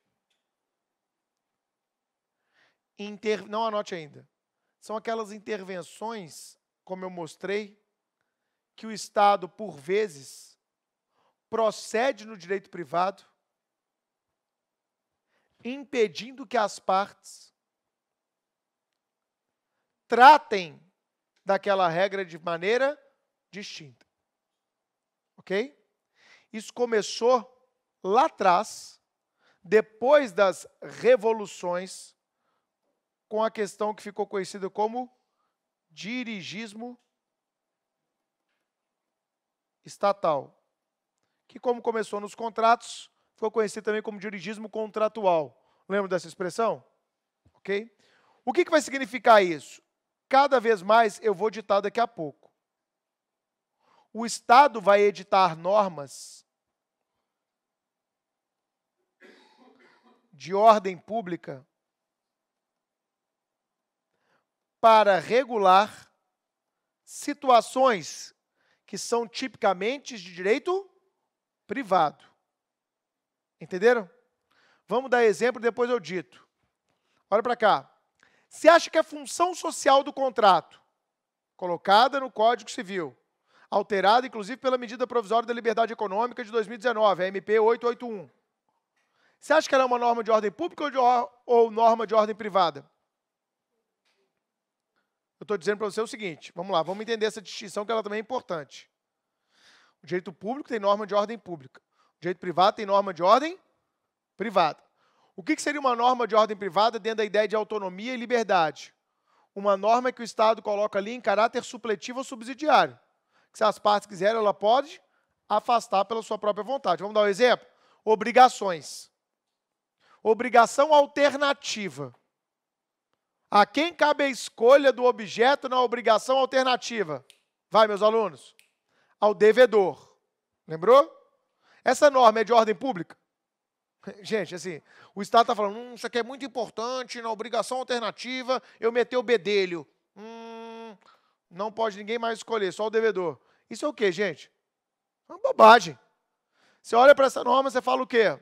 Não anote ainda. São aquelas intervenções, como eu mostrei, que o Estado, por vezes, procede no direito privado, impedindo que as partes tratem daquela regra de maneira distinta. Ok? Isso começou lá atrás, depois das revoluções, com a questão que ficou conhecida como dirigismo estatal, que como começou nos contratos, ficou conhecido também como dirigismo contratual. Lembra dessa expressão? Ok? O que vai significar isso? Cada vez mais eu vou ditar daqui a pouco. O Estado vai editar normas de ordem pública para regular situações que são tipicamente de direito privado. Entenderam? Vamos dar exemplo, depois eu dito. Olha para cá. Você acha que a função social do contrato, colocada no Código Civil, alterada inclusive pela medida provisória da liberdade econômica de 2019, a MP 881, você acha que ela é uma norma de ordem pública ou norma de ordem privada? Eu estou dizendo para você o seguinte, vamos lá, vamos entender essa distinção que ela também é importante. O direito público tem norma de ordem pública. O direito privado tem norma de ordem privada. O que seria uma norma de ordem privada dentro da ideia de autonomia e liberdade? Uma norma que o Estado coloca ali em caráter supletivo ou subsidiário. Que se as partes quiserem, ela pode afastar pela sua própria vontade. Vamos dar um exemplo? Obrigações. Obrigação alternativa. A quem cabe a escolha do objeto na obrigação alternativa? Vai, meus alunos. Ao devedor. Lembrou? Essa norma é de ordem pública? Gente, assim, o Estado está falando, isso aqui é muito importante, na obrigação alternativa, eu meter o bedelho. Não pode ninguém mais escolher, só o devedor. Isso é o quê, gente? É uma bobagem. Você olha para essa norma, você fala o quê?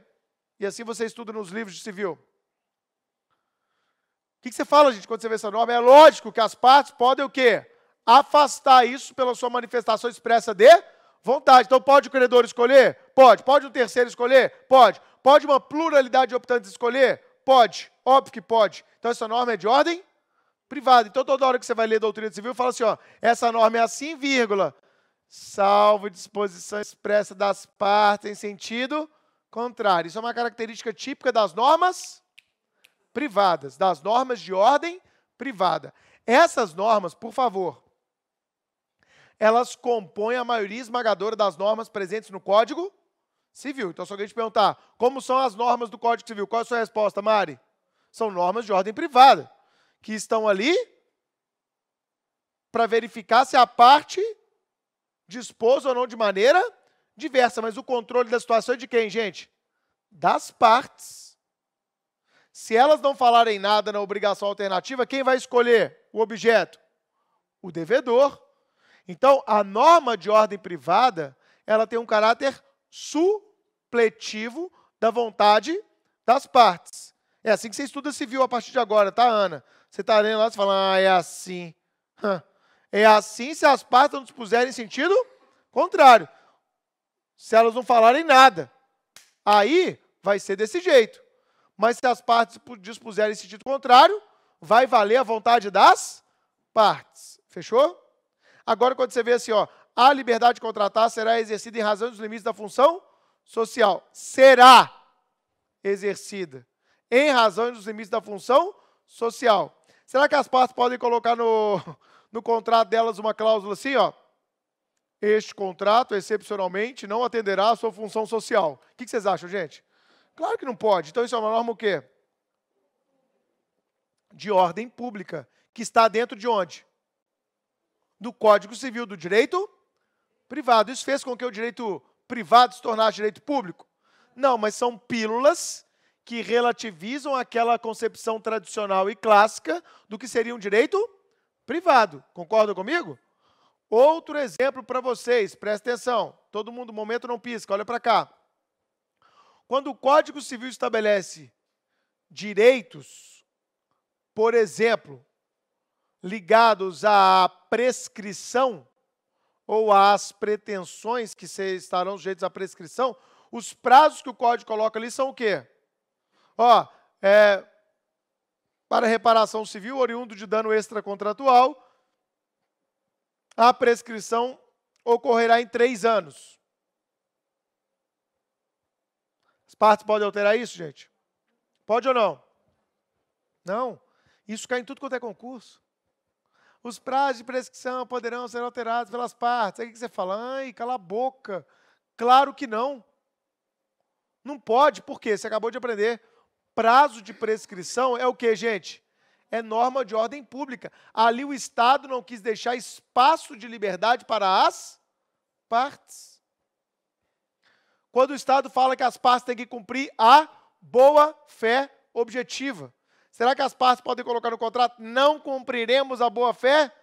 E assim você estuda nos livros de civil. O que você fala, gente, quando você vê essa norma? É lógico que as partes podem o quê? Afastar isso pela sua manifestação expressa de vontade. Então, pode o credor escolher? Pode. Pode o terceiro escolher? Pode. Pode uma pluralidade de optantes escolher? Pode. Óbvio que pode. Então, essa norma é de ordem privada. Então, toda hora que você vai ler doutrina civil, fala assim, ó, essa norma é assim, vírgula, salvo disposição expressa das partes em sentido contrário. Isso é uma característica típica das normas privadas, das normas de ordem privada. Essas normas, por favor, elas compõem a maioria esmagadora das normas presentes no Código Civil. Então, se alguém te perguntar como são as normas do Código Civil, qual é a sua resposta, Mari? São normas de ordem privada, que estão ali para verificar se a parte dispôs ou não de maneira diversa. Mas o controle da situação é de quem, gente? Das partes. Se elas não falarem nada na obrigação alternativa, quem vai escolher o objeto? O devedor. Então, a norma de ordem privada, ela tem um caráter supletivo da vontade das partes. É assim que você estuda civil a partir de agora, tá, Ana? Você está lendo lá e fala, é assim. É assim se as partes não dispuserem em sentido contrário. Se elas não falarem nada. Aí, vai ser desse jeito. Mas se as partes dispuserem em sentido contrário, vai valer a vontade das partes. Fechou? Agora, quando você vê assim, ó, a liberdade de contratar será exercida em razão dos limites da função social. Será exercida em razão dos limites da função social. Será que as partes podem colocar no contrato delas uma cláusula assim, ó? Este contrato, excepcionalmente, não atenderá à sua função social. O que vocês acham, gente? Claro que não pode. Então, isso é uma norma o quê? De ordem pública, que está dentro de onde? Do Código Civil, do direito privado. Isso fez com que o direito privado se tornasse direito público? Não, mas são pílulas que relativizam aquela concepção tradicional e clássica do que seria um direito privado. Concordam comigo? Outro exemplo para vocês, presta atenção. Todo mundo, momento não pisca, olha para cá. Quando o Código Civil estabelece direitos, por exemplo, ligados à prescrição ou às pretensões que estarão sujeitos à prescrição, os prazos que o Código coloca ali são o quê? Ó, para reparação civil oriundo de dano extracontratual, a prescrição ocorrerá em 3 anos. As partes podem alterar isso, gente? Pode ou não? Não. Isso cai em tudo quanto é concurso. Os prazos de prescrição poderão ser alterados pelas partes. Aí o que você fala? Ai, cala a boca. Claro que não. Não pode, por quê? Você acabou de aprender. Prazo de prescrição é o quê, gente? É norma de ordem pública. Ali o Estado não quis deixar espaço de liberdade para as partes. Quando o Estado fala que as partes têm que cumprir a boa-fé objetiva. Será que as partes podem colocar no contrato, não cumpriremos a boa-fé?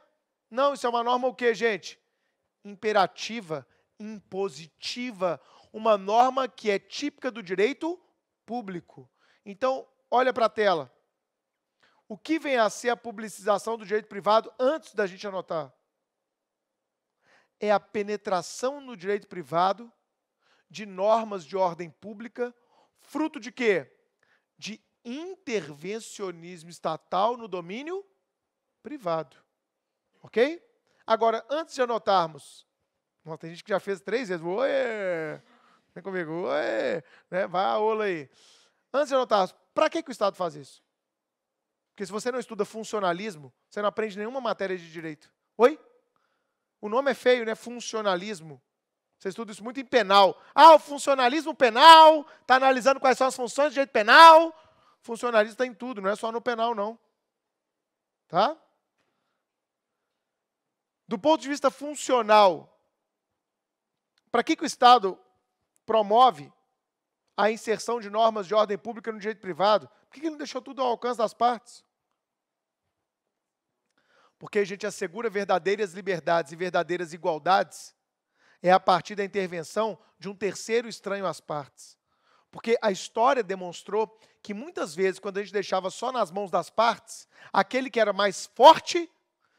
Não, isso é uma norma o quê, gente? Imperativa, impositiva, uma norma que é típica do direito público. Então, olha para a tela. O que vem a ser a publicização do direito privado antes da gente anotar? É a penetração no direito privado de normas de ordem pública, fruto de quê? De intervencionismo estatal no domínio privado. Ok? Agora, antes de anotarmos, nossa, tem gente que já fez 3 vezes, oi, vem comigo, oi, né? Vai a ola aí. Antes de anotarmos, para que o Estado faz isso? Porque se você não estuda funcionalismo, você não aprende nenhuma matéria de direito. Oi? O nome é feio, né? Funcionalismo. Você estuda isso muito em penal. Ah, o funcionalismo penal, está analisando quais são as funções do direito penal. Funcionalismo está em tudo, não é só no penal, não. Tá? Do ponto de vista funcional, para que o Estado promove a inserção de normas de ordem pública no direito privado? Por que ele não deixou tudo ao alcance das partes? porque a gente assegura verdadeiras liberdades e verdadeiras igualdades, é a partir da intervenção de um terceiro estranho às partes. Porque a história demonstrou que muitas vezes, quando a gente deixava só nas mãos das partes, aquele que era mais forte,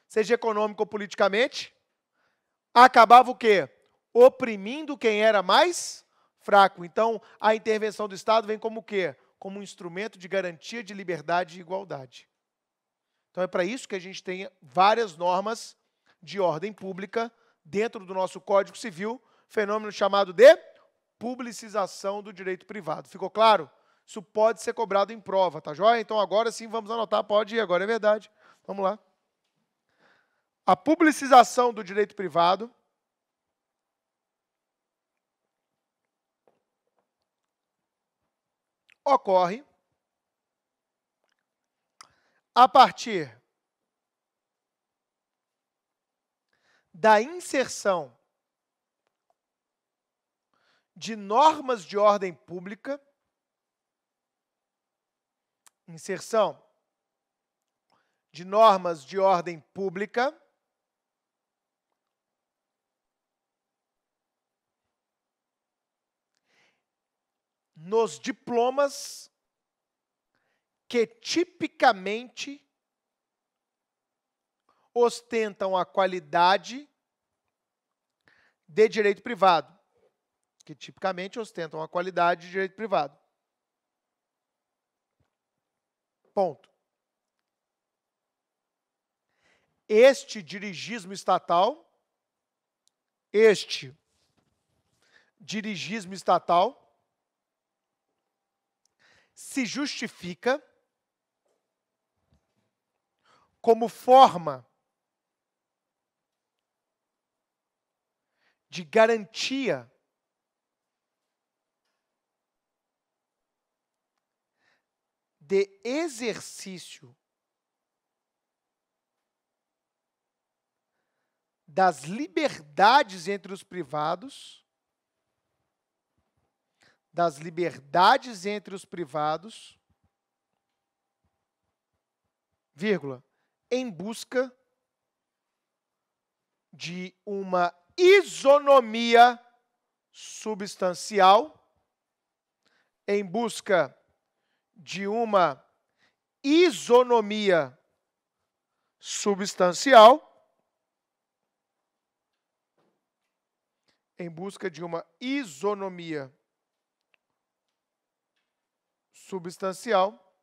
seja econômico ou politicamente, acabava o quê? Oprimindo quem era mais fraco. Então, a intervenção do Estado vem como o quê? Como um instrumento de garantia de liberdade e igualdade. Então, é para isso que a gente tem várias normas de ordem pública dentro do nosso Código Civil, fenômeno chamado de publicização do direito privado. Ficou claro? Isso pode ser cobrado em prova, tá joia? Então, agora sim, vamos anotar, pode ir, agora é verdade. Vamos lá. A publicização do direito privado ocorre a partir da inserção de normas de ordem pública, inserção de normas de ordem pública nos diplomas que tipicamente ostentam a qualidade de direito privado. Que tipicamente ostentam a qualidade de direito privado. Ponto. Este dirigismo estatal se justifica como forma de garantia de exercício das liberdades entre os privados, vírgula, em busca de uma isonomia substancial, em busca de uma isonomia substancial, em busca de uma isonomia substancial,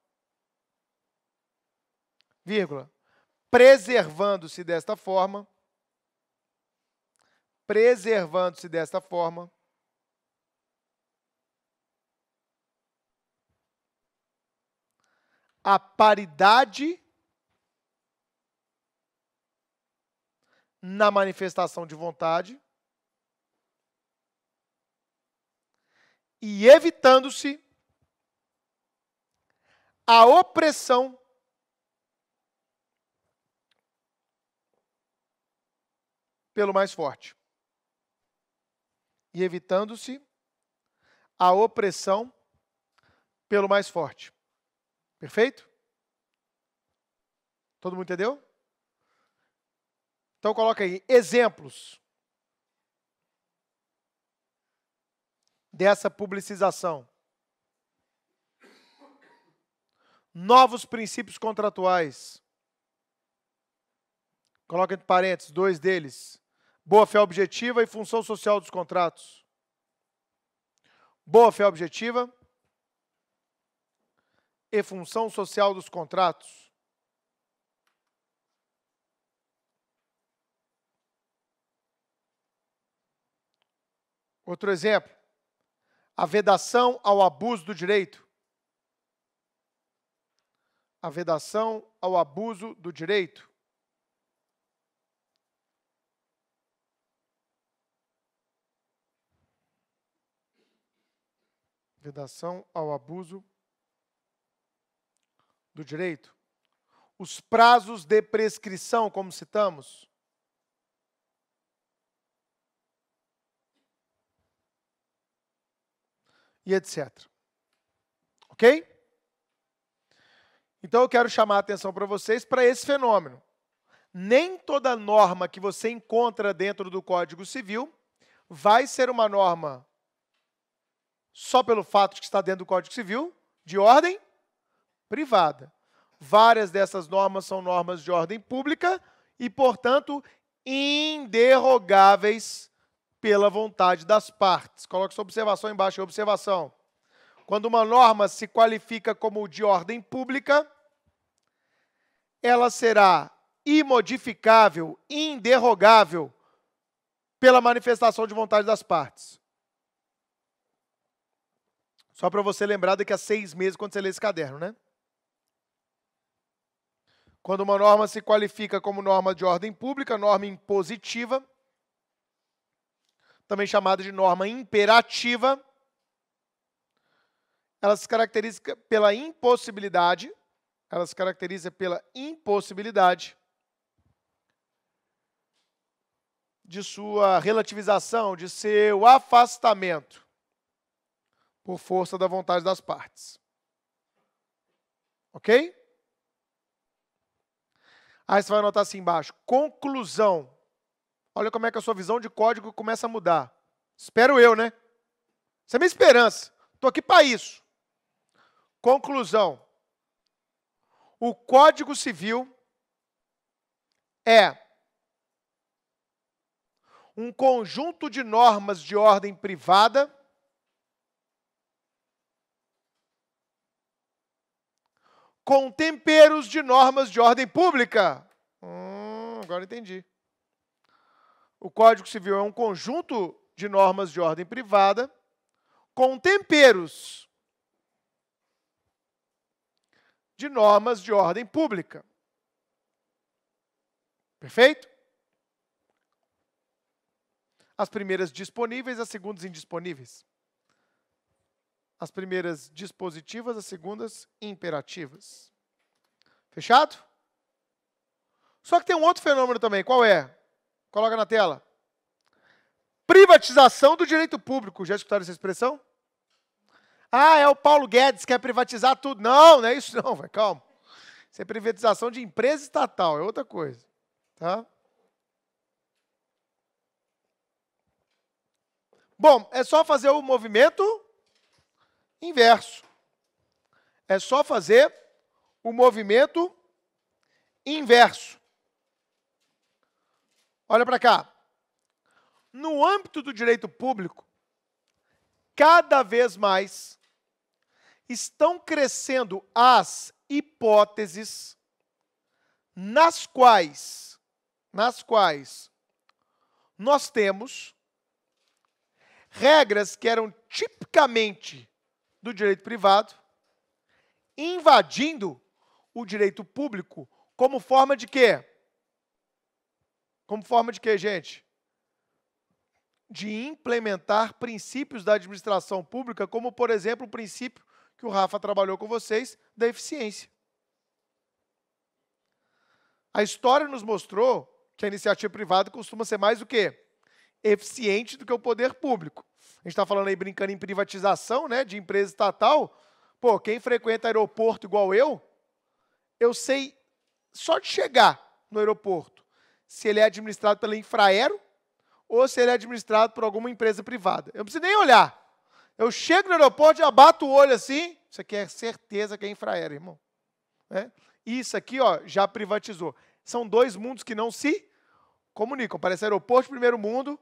vírgula, preservando-se desta forma, a paridade na manifestação de vontade e evitando-se a opressão pelo mais forte. E evitando-se a opressão pelo mais forte. Perfeito? Todo mundo entendeu? Então coloca aí exemplos dessa publicização. Novos princípios contratuais. Coloca entre parênteses, 2 deles. Boa-fé objetiva e função social dos contratos. Boa-fé objetiva e função social dos contratos. Outro exemplo. A vedação ao abuso do direito. A vedação ao abuso do direito. Vedação ao abuso do direito. Os prazos de prescrição, como citamos. E etc. Ok? Então eu quero chamar a atenção para vocês para esse fenômeno. nem toda norma que você encontra dentro do Código Civil vai ser uma norma só pelo fato de que está dentro do Código Civil, de ordem privada. Várias dessas normas são normas de ordem pública e, portanto, inderrogáveis pela vontade das partes. Coloque sua observação embaixo, observação. Quando uma norma se qualifica como de ordem pública, ela será imodificável, inderrogável pela manifestação de vontade das partes. Só para você lembrar daqui a 6 meses, quando você lê esse caderno, né? Quando uma norma se qualifica como norma de ordem pública, norma impositiva, também chamada de norma imperativa, ela se caracteriza pela impossibilidade, de sua relativização, de seu afastamento por força da vontade das partes. Ok? Aí você vai anotar assim embaixo, conclusão. Olha como é que a sua visão de código começa a mudar. Espero eu, né? Essa é a minha esperança. Estou aqui para isso. Conclusão. O Código Civil é um conjunto de normas de ordem privada com temperos de normas de ordem pública. Agora entendi. O Código Civil é um conjunto de normas de ordem privada com temperos de normas de ordem pública. Perfeito? As primeiras disponíveis, as segundas indisponíveis. As primeiras dispositivas, as segundas imperativas. Fechado? Só que tem um outro fenômeno também. Qual é? Coloca na tela. Privatização do direito público. Já escutaram essa expressão? Ah, é o Paulo Guedes que quer privatizar tudo. Não, não é isso não, vai, calma. Isso é privatização de empresa estatal, é outra coisa. Tá? Bom, é só fazer o movimento inverso. É só fazer o movimento inverso. Olha para cá. No âmbito do direito público, cada vez mais estão crescendo as hipóteses nas quais nós temos regras que eram tipicamente do direito privado, invadindo o direito público como forma de quê? Como forma de quê, gente? De implementar princípios da administração pública, como, por exemplo, o princípio que o Rafa trabalhou com vocês, da eficiência. A história nos mostrou que a iniciativa privada costuma ser mais o quê? Eficiente do que o poder público. A gente está falando aí, brincando em privatização, né, de empresa estatal. Pô, quem frequenta aeroporto igual eu sei só de chegar no aeroporto se ele é administrado pela Infraero ou se ele é administrado por alguma empresa privada. Eu não preciso nem olhar. Eu chego no aeroporto, já bato o olho assim, isso aqui é certeza que é Infraero, irmão. Né? Isso aqui, ó, já privatizou. São dois mundos que não se comunicam. Parece aeroporto de primeiro mundo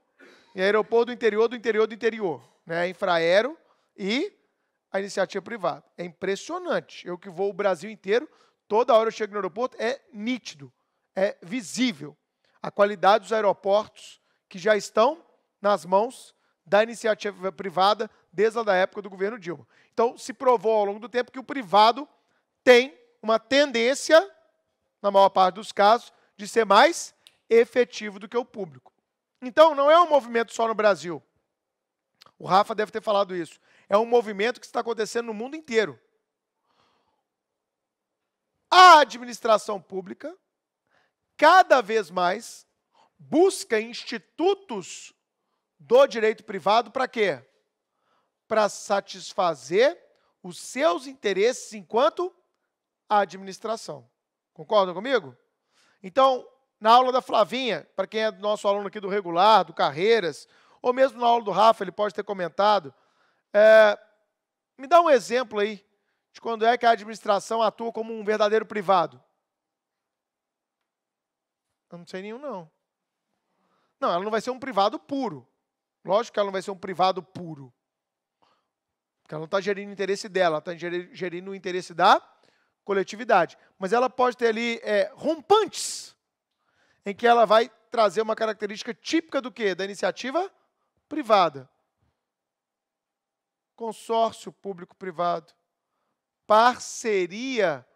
e aeroporto do interior, do interior, do interior. Né? A Infraero e a iniciativa privada. É impressionante. Eu que vou o Brasil inteiro, toda hora eu chego no aeroporto, é nítido, é visível a qualidade dos aeroportos que já estão nas mãos da iniciativa privada desde a época do governo Dilma. Então, se provou ao longo do tempo que o privado tem uma tendência, na maior parte dos casos, de ser mais efetivo do que o público. Então, não é um movimento só no Brasil. O Rafa deve ter falado isso. É um movimento que está acontecendo no mundo inteiro. A administração pública, cada vez mais, busca institutos do direito privado para quê? Para satisfazer os seus interesses enquanto administração. Concordam comigo? Então, na aula da Flavinha, para quem é nosso aluno aqui do regular, do Carreiras, ou mesmo na aula do Rafa, ele pode ter comentado, me dá um exemplo aí de quando é que a administração atua como um verdadeiro privado. Eu não sei nenhum, não. Não, ela não vai ser um privado puro. Lógico que ela não vai ser um privado puro. Porque ela não está gerindo o interesse dela, ela está gerindo o interesse da coletividade. Mas ela pode ter ali rompantes, em que ela vai trazer uma característica típica do quê? Da iniciativa privada. Consórcio público-privado. Parceria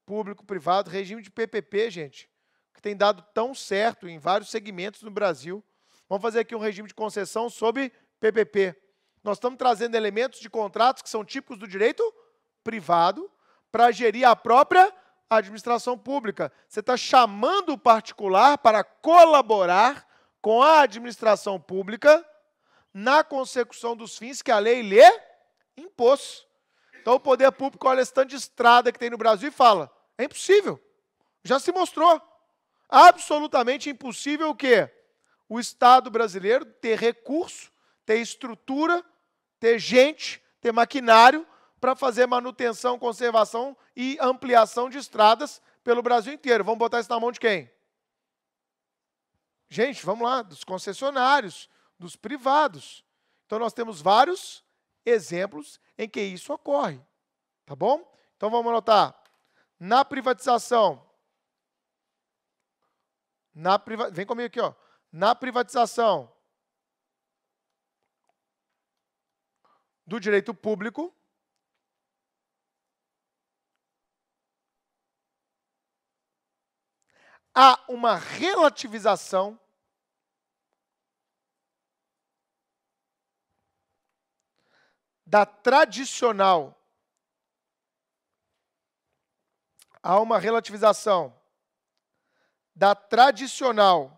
público-privado. Regime de PPP, gente, que tem dado tão certo em vários segmentos no Brasil. Vamos fazer aqui um regime de concessão sobre PPP. Nós estamos trazendo elementos de contratos que são típicos do direito privado para gerir a própria administração pública. Você está chamando o particular para colaborar com a administração pública na consecução dos fins que a lei lhe impôs. Então o poder público olha esse tanto de estrada que tem no Brasil e fala, é impossível, já se mostrou. Absolutamente impossível o quê? O Estado brasileiro ter recurso, ter estrutura, ter gente, ter maquinário para fazer manutenção, conservação e ampliação de estradas pelo Brasil inteiro. Vamos botar isso na mão de quem? Gente, vamos lá, dos concessionários, dos privados. Então nós temos vários exemplos em que isso ocorre. Tá bom? Então vamos anotar. Na privatização, vem comigo aqui, ó. Na privatização do direito público, há uma relativização da tradicional. Há uma relativização da tradicional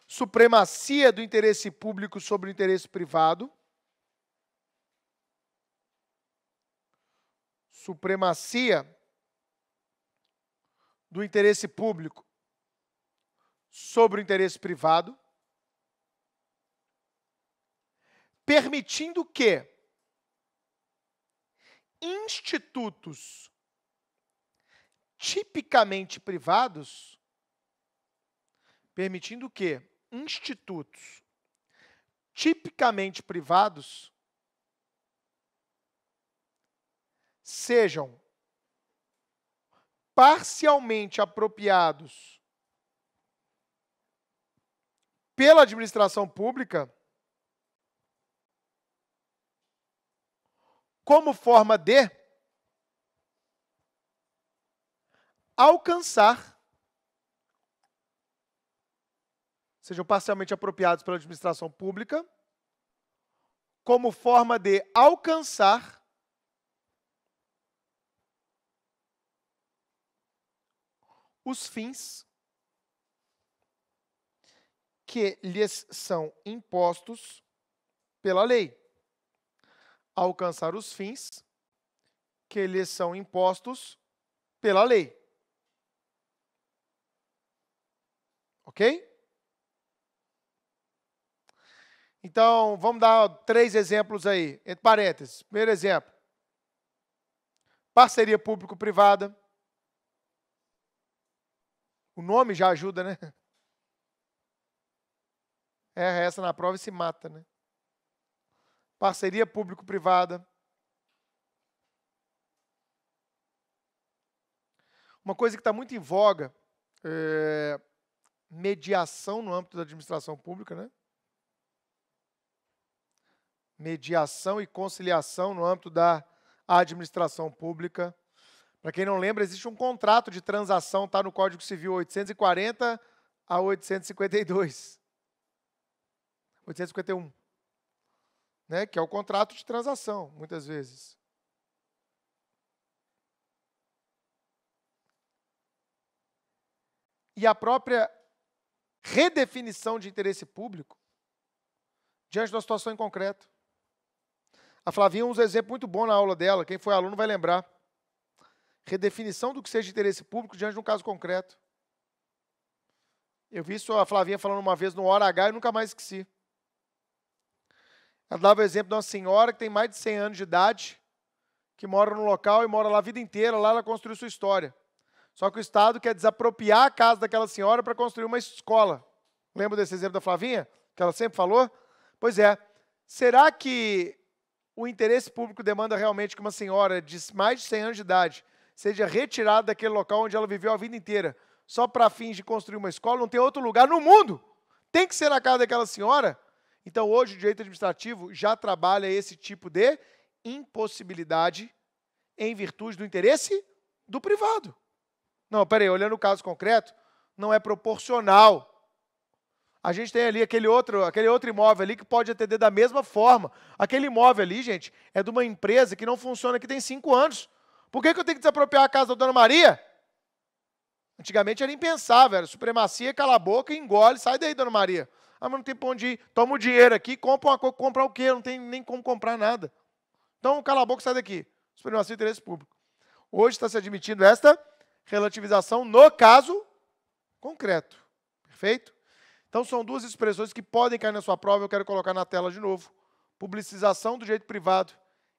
supremacia do interesse público sobre o interesse privado. Supremacia do interesse público sobre o interesse privado, permitindo que institutos tipicamente privados, sejam parcialmente apropriados pela administração pública como forma de alcançar, sejam parcialmente apropriados pela administração pública como forma de alcançar os fins que lhes são impostos pela lei. Alcançar os fins que lhes são impostos pela lei. Ok? Então, vamos dar 3 exemplos aí, entre parênteses. Primeiro exemplo. Parceria público-privada. O nome já ajuda, né? Erra essa na prova e se mata, né? Parceria público-privada. Uma coisa que está muito em voga é mediação no âmbito da administração pública, né? Mediação e conciliação no âmbito da administração pública. Para quem não lembra, existe um contrato de transação, está no Código Civil 840 a 852. 851. Né? Que é o contrato de transação, muitas vezes. E a própria redefinição de interesse público diante de uma situação em concreto. A Flavinha usa um exemplo muito bom na aula dela, quem foi aluno vai lembrar. redefinição do que seja interesse público diante de um caso concreto. Eu vi isso a Flavinha falando uma vez no Hora H e nunca mais esqueci. Ela dava o exemplo de uma senhora que tem mais de 100 anos de idade, que mora no local e mora lá a vida inteira, lá ela construiu sua história. Só que o Estado quer desapropriar a casa daquela senhora para construir uma escola. Lembra desse exemplo da Flavinha, que ela sempre falou? Pois é. Será que o interesse público demanda realmente que uma senhora de mais de 100 anos de idade seja retirada daquele local onde ela viveu a vida inteira, só para fins de construir uma escola? Não tem outro lugar no mundo. Tem que ser na casa daquela senhora. Então, hoje, o direito administrativo já trabalha esse tipo de impossibilidade em virtude do interesse do privado. Não, peraí, olhando o caso concreto, não é proporcional. A gente tem ali aquele outro imóvel ali que pode atender da mesma forma. Aquele imóvel ali, gente, é de uma empresa que não funciona aqui tem 5 anos. Por que eu tenho que desapropriar a casa da Dona Maria? Antigamente era impensável, era supremacia, cala a boca, engole, sai daí, Dona Maria. Ah, mas não tem para onde ir. Toma o dinheiro aqui, compra uma coisa, comprar o quê? Não tem nem como comprar nada. Então, cala a boca, sai daqui. Supremacia do interesse público. Hoje está se admitindo esta relativização no caso concreto. Perfeito? Então, são duas expressões que podem cair na sua prova, eu quero colocar na tela de novo. Publicização do direito privado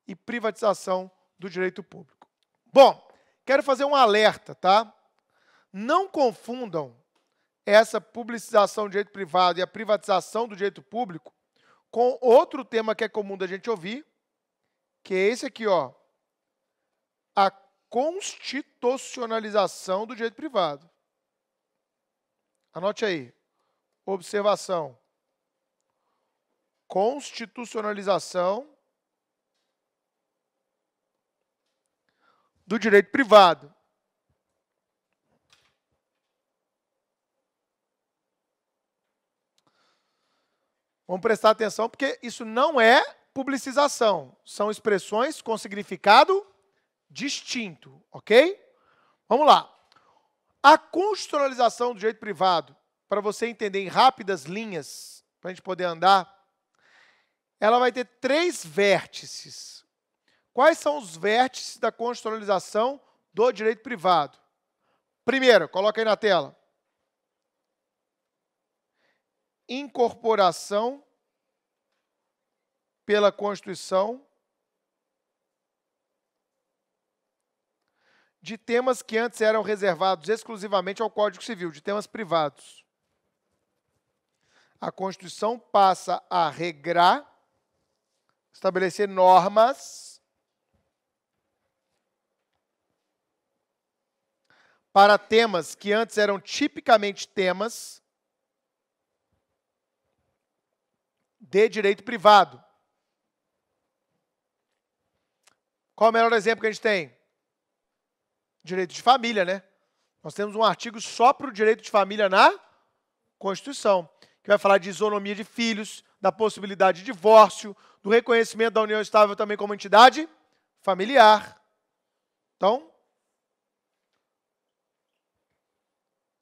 e privatização do direito público. Bom, quero fazer um alerta, tá? Não confundam essa publicização do direito privado e a privatização do direito público com outro tema que é comum da gente ouvir, que é esse aqui, ó, a constitucionalização do direito privado. Anote aí. Observação. Constitucionalização do direito privado. Vamos prestar atenção, porque isso não é publicização. São expressões com significado distinto, ok? Vamos lá. A constitucionalização do direito privado, para você entender em rápidas linhas, para a gente poder andar, ela vai ter 3 vértices. Quais são os vértices da constitucionalização do direito privado? Primeiro, coloca aí na tela. Incorporação pela Constituição de temas que antes eram reservados exclusivamente ao Código Civil, de temas privados. A Constituição passa a regrar, estabelecer normas para temas que antes eram tipicamente temas de direito privado. Qual é o melhor exemplo que a gente tem? Direito de família, né? Nós temos um artigo só para o direito de família na Constituição, que vai falar de isonomia de filhos, da possibilidade de divórcio, do reconhecimento da união estável também como entidade familiar. Então,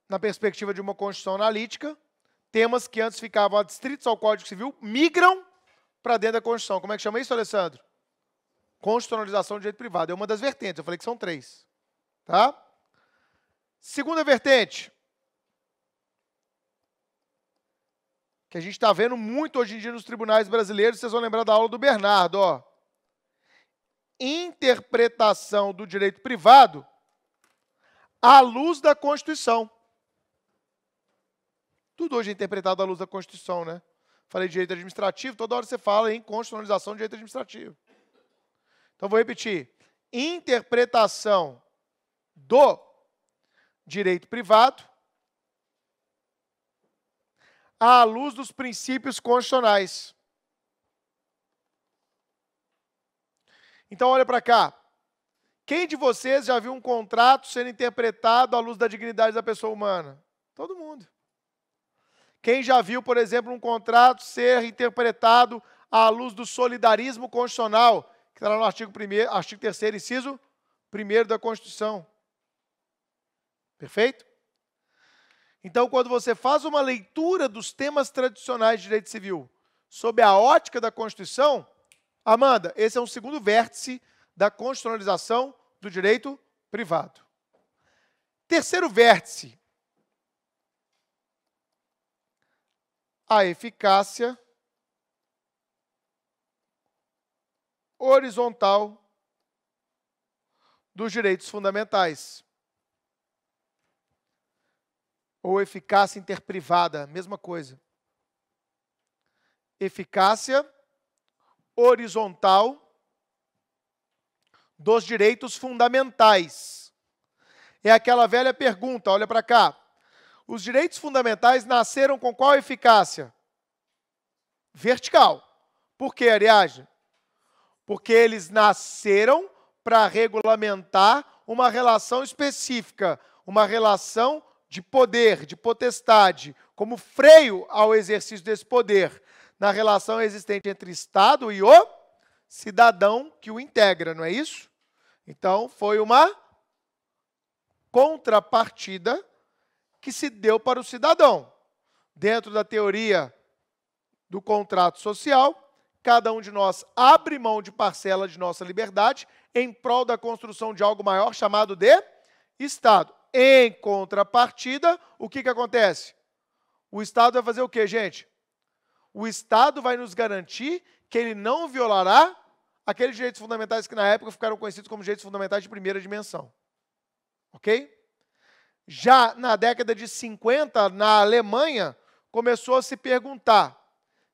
na perspectiva de uma Constituição analítica, temas que antes ficavam adstritos ao Código Civil migram para dentro da Constituição. Como é que chama isso, Alessandro? Constitucionalização do direito privado. É uma das vertentes, eu falei que são 3. Tá? Segunda vertente, que a gente está vendo muito hoje em dia nos tribunais brasileiros, vocês vão lembrar da aula do Bernardo, ó. Interpretação do direito privado à luz da Constituição. Tudo hoje é interpretado à luz da Constituição, né? Falei de direito administrativo, toda hora você fala em constitucionalização do direito administrativo. Então, vou repetir. Interpretação do direito privado à luz dos princípios constitucionais. Então, olha para cá. Quem de vocês já viu um contrato sendo interpretado à luz da dignidade da pessoa humana? Todo mundo. Quem já viu, por exemplo, um contrato ser interpretado à luz do solidarismo constitucional, que está lá no artigo 3º, inciso 1º da Constituição? Perfeito? Então, quando você faz uma leitura dos temas tradicionais de direito civil sob a ótica da Constituição, Amanda, esse é um segundo vértice da constitucionalização do direito privado. Terceiro vértice. A eficácia horizontal dos direitos fundamentais. Ou eficácia interprivada, mesma coisa. Eficácia horizontal dos direitos fundamentais. É aquela velha pergunta, olha para cá. Os direitos fundamentais nasceram com qual eficácia? Vertical. Por quê, Ariadne? Porque eles nasceram para regulamentar uma relação específica, uma relação de poder, de potestade, como freio ao exercício desse poder, na relação existente entre Estado e o cidadão que o integra, não é isso? Então, foi uma contrapartida que se deu para o cidadão. Dentro da teoria do contrato social, cada um de nós abre mão de parcela de nossa liberdade em prol da construção de algo maior chamado de Estado. Em contrapartida, o que acontece? O Estado vai fazer o quê, gente? O Estado vai nos garantir que ele não violará aqueles direitos fundamentais que na época ficaram conhecidos como direitos fundamentais de primeira dimensão. Ok? Já na década de 50, na Alemanha, começou a se perguntar: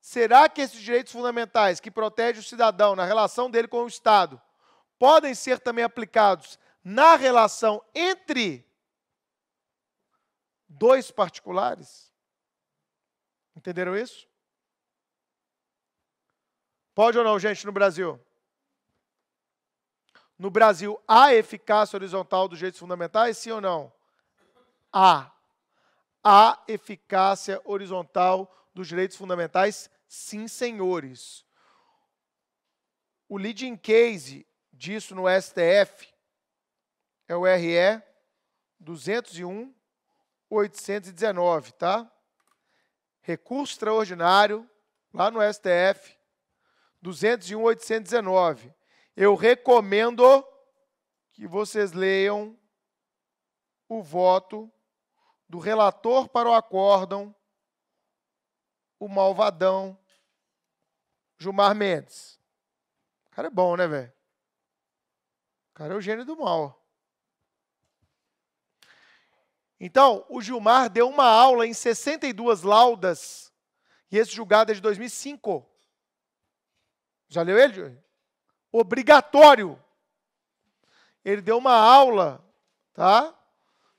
será que esses direitos fundamentais que protegem o cidadão na relação dele com o Estado podem ser também aplicados na relação entre dois particulares? Entenderam isso? Pode ou não, gente, no Brasil? No Brasil, há eficácia horizontal dos direitos fundamentais, sim ou não? Há. Há eficácia horizontal dos direitos fundamentais, sim, senhores. O leading case disso no STF é o RE 201/819, tá? Recurso extraordinário, lá no STF, 201/819. Eu recomendo que vocês leiam o voto do relator para o acórdão, o malvadão Gilmar Mendes. O cara é bom, né, velho? O cara é o gênio do mal. Então, o Gilmar deu uma aula em 62 laudas, e esse julgado é de 2005. Já leu ele? Obrigatório. Ele deu uma aula, tá?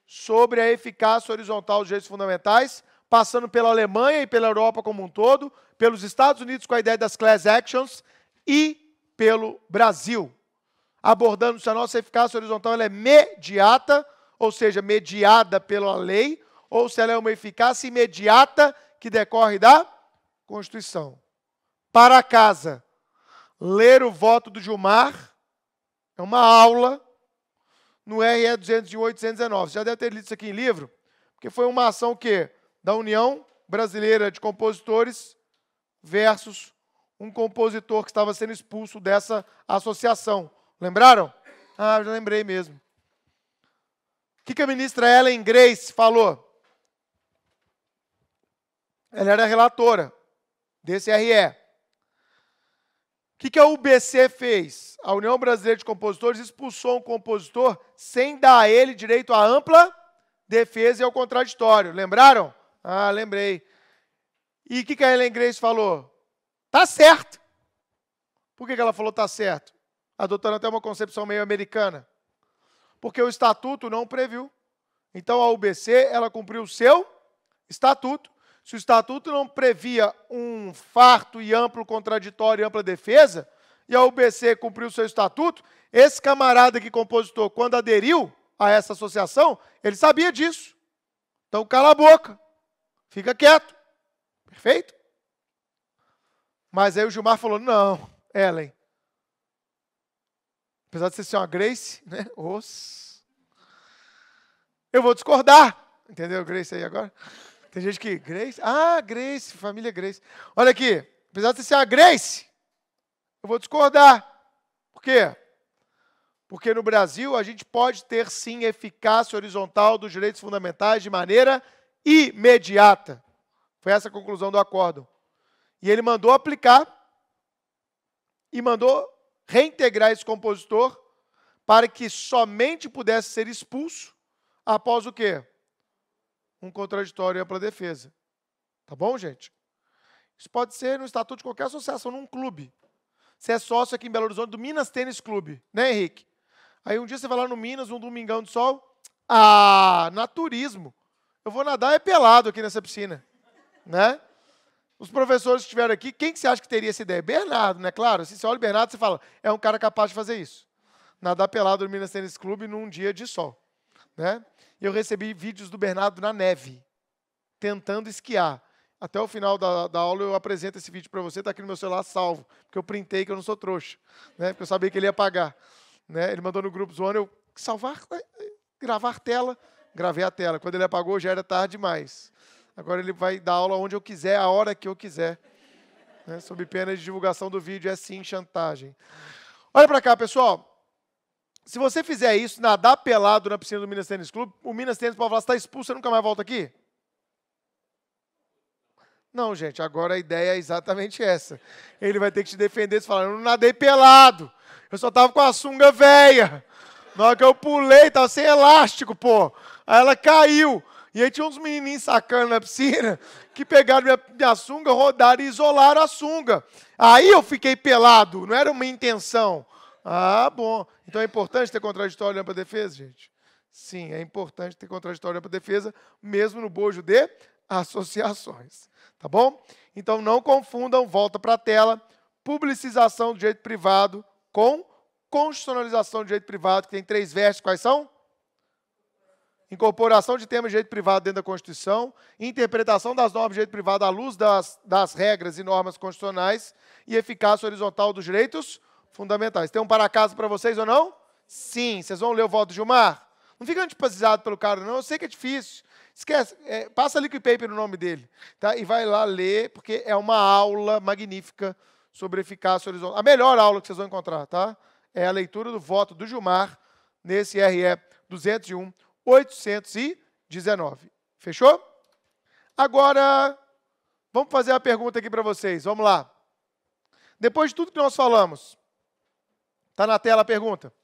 Sobre a eficácia horizontal dos direitos fundamentais, passando pela Alemanha e pela Europa como um todo, pelos Estados Unidos com a ideia das class actions e pelo Brasil, abordando se a nossa eficácia horizontal ela é mediata, ou seja, mediada pela lei, ou se ela é uma eficácia imediata que decorre da Constituição. Para casa, ler o voto do Gilmar é uma aula no RE 201/819. Você já deve ter lido isso aqui em livro, porque foi uma ação o quê? Da União Brasileira de Compositores versus um compositor que estava sendo expulso dessa associação. Lembraram? Ah, eu já lembrei mesmo. O que a ministra Ellen Grace falou? Ela era relatora desse RE. O que a UBC fez? A União Brasileira de Compositores expulsou um compositor sem dar a ele direito à ampla defesa e ao contraditório. Lembraram? Ah, lembrei. E o que a Ellen Grace falou? Tá certo. Por que ela falou tá certo? Adotando até uma concepção meio americana. Porque o estatuto não previu. Então a UBC, ela cumpriu o seu estatuto. Se o estatuto não previa um farto e amplo contraditório e ampla defesa, e a UBC cumpriu o seu estatuto, esse camarada aqui, compositor, quando aderiu a essa associação, ele sabia disso. Então cala a boca, fica quieto. Perfeito? Mas aí o Gilmar falou, não, Ellen, apesar de você ser uma Grace, né? Eu vou discordar. Entendeu, Grace, aí agora? Tem gente que, Grace? Ah, Grace, família Grace. Olha aqui, apesar de você ser uma Grace, eu vou discordar. Por quê? Porque no Brasil a gente pode ter, sim, eficácia horizontal dos direitos fundamentais de maneira imediata. Foi essa a conclusão do acórdão. E ele mandou aplicar e mandou reintegrar esse compositor para que somente pudesse ser expulso após o quê? Um contraditório e ampla defesa. Tá bom, gente? Isso pode ser no estatuto de qualquer associação, num clube. Você é sócio aqui em Belo Horizonte do Minas Tênis Clube, né, Henrique? Aí um dia você vai lá no Minas, um domingão de sol, naturismo. Eu vou nadar pelado aqui nessa piscina, né? Os professores que estiveram aqui, quem que você acha que teria essa ideia? Bernardo, né? Claro, se você olha o Bernardo, você fala, é um cara capaz de fazer isso. Nadar pelado no Minas Tênis Clube num dia de sol, né? E eu recebi vídeos do Bernardo na neve, tentando esquiar. Até o final da aula eu apresento esse vídeo para você, está aqui no meu celular salvo, porque eu printei que eu não sou trouxa, né? Porque eu sabia que ele ia apagar. Né? Ele mandou no grupo zoando, eu gravar tela, gravei a tela. Quando ele apagou, já era tarde demais. Agora ele vai dar aula onde eu quiser, a hora que eu quiser. Né? Sob pena de divulgação do vídeo, é sim chantagem. Olha para cá, pessoal. Se você fizer isso, nadar pelado na piscina do Minas Tênis Clube, o Minas Tênis pode falar, você está expulso, você nunca mais volta aqui? Não, gente, agora a ideia é exatamente essa. Ele vai ter que te defender, você fala, eu não nadei pelado. Eu só tava com a sunga velha. Na hora que eu pulei, tava sem elástico, pô. Aí ela caiu. E aí tinha uns menininhos sacando na piscina que pegaram minha sunga, rodaram e isolaram a sunga. Aí eu fiquei pelado, não era uma intenção. Ah, bom. Então é importante ter contraditório e ampla defesa, gente? Sim, é importante ter contraditório e ampla defesa, mesmo no bojo de associações. Tá bom? Então não confundam, volta para a tela, publicização do direito privado com constitucionalização do direito privado, que tem 3 versos. Quais são? Incorporação de temas de direito privado dentro da Constituição, interpretação das normas de direito privado à luz das regras e normas constitucionais e eficácia horizontal dos direitos fundamentais. Tem um para casa para vocês ou não? Sim. Vocês vão ler o voto do Gilmar? Não fica antipatizado pelo cara, não. Eu sei que é difícil. Esquece. Passa liquid paper no nome dele. Tá? E vai lá ler, porque é uma aula magnífica sobre eficácia horizontal. A melhor aula que vocês vão encontrar, tá? É a leitura do voto do Gilmar nesse RE 201/819. Fechou? Agora, vamos fazer a pergunta aqui para vocês. Vamos lá. Depois de tudo que nós falamos, está na tela a pergunta.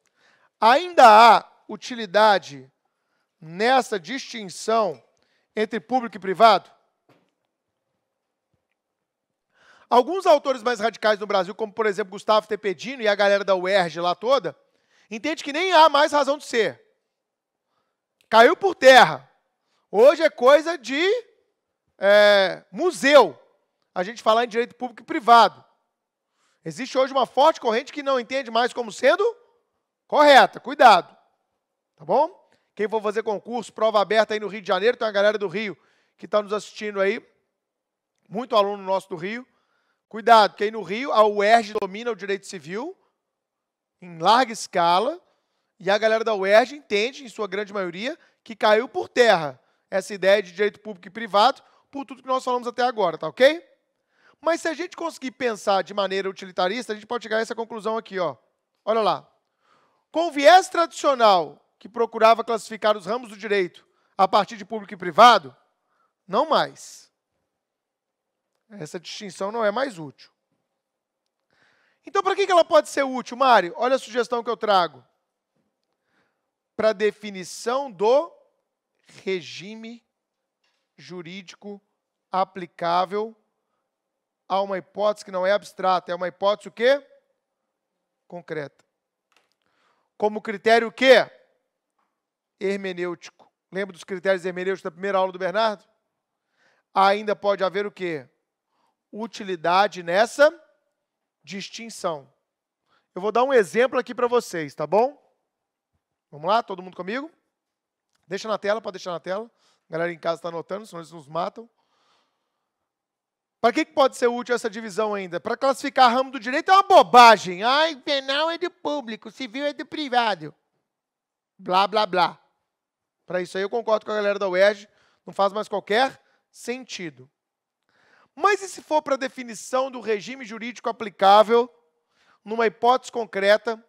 Ainda há utilidade nessa distinção entre público e privado? Alguns autores mais radicais no Brasil, como, por exemplo, Gustavo Tepedino e a galera da UERJ lá toda, entende que nem há mais razão de ser. Caiu por terra. Hoje é coisa de museu, a gente falar em direito público e privado. Existe hoje uma forte corrente que não entende mais como sendo correta. Cuidado. Tá bom? Quem for fazer concurso, prova aberta aí no Rio de Janeiro, tem uma galera do Rio que está nos assistindo aí, muito aluno nosso do Rio. Cuidado, porque aí no Rio a UERJ domina o direito civil em larga escala e a galera da UERJ entende, em sua grande maioria, que caiu por terra essa ideia de direito público e privado por tudo que nós falamos até agora, tá ok? Mas se a gente conseguir pensar de maneira utilitarista, a gente pode chegar a essa conclusão aqui, ó. Olha lá. Com o viés tradicional que procurava classificar os ramos do direito a partir de público e privado, não mais. Essa distinção não é mais útil. Então, para que ela pode ser útil, Mário? Olha a sugestão que eu trago. Para a definição do regime jurídico aplicável a uma hipótese que não é abstrata, é uma hipótese o quê? Concreta. Como critério o quê? Hermenêutico. Lembra dos critérios hermenêuticos da primeira aula do Bernardo? Ainda pode haver o quê? Utilidade nessa distinção. Eu vou dar um exemplo aqui para vocês, tá bom? Vamos lá, todo mundo comigo? Deixa na tela, pode deixar na tela. A galera em casa está anotando, senão eles nos matam. Para que pode ser útil essa divisão ainda? Para classificar ramo do direito é uma bobagem. Ai, penal é do público, civil é do privado. Blá, blá, blá. Para isso aí eu concordo com a galera da UERJ, não faz mais qualquer sentido. Mas e se for para a definição do regime jurídico aplicável numa hipótese concreta,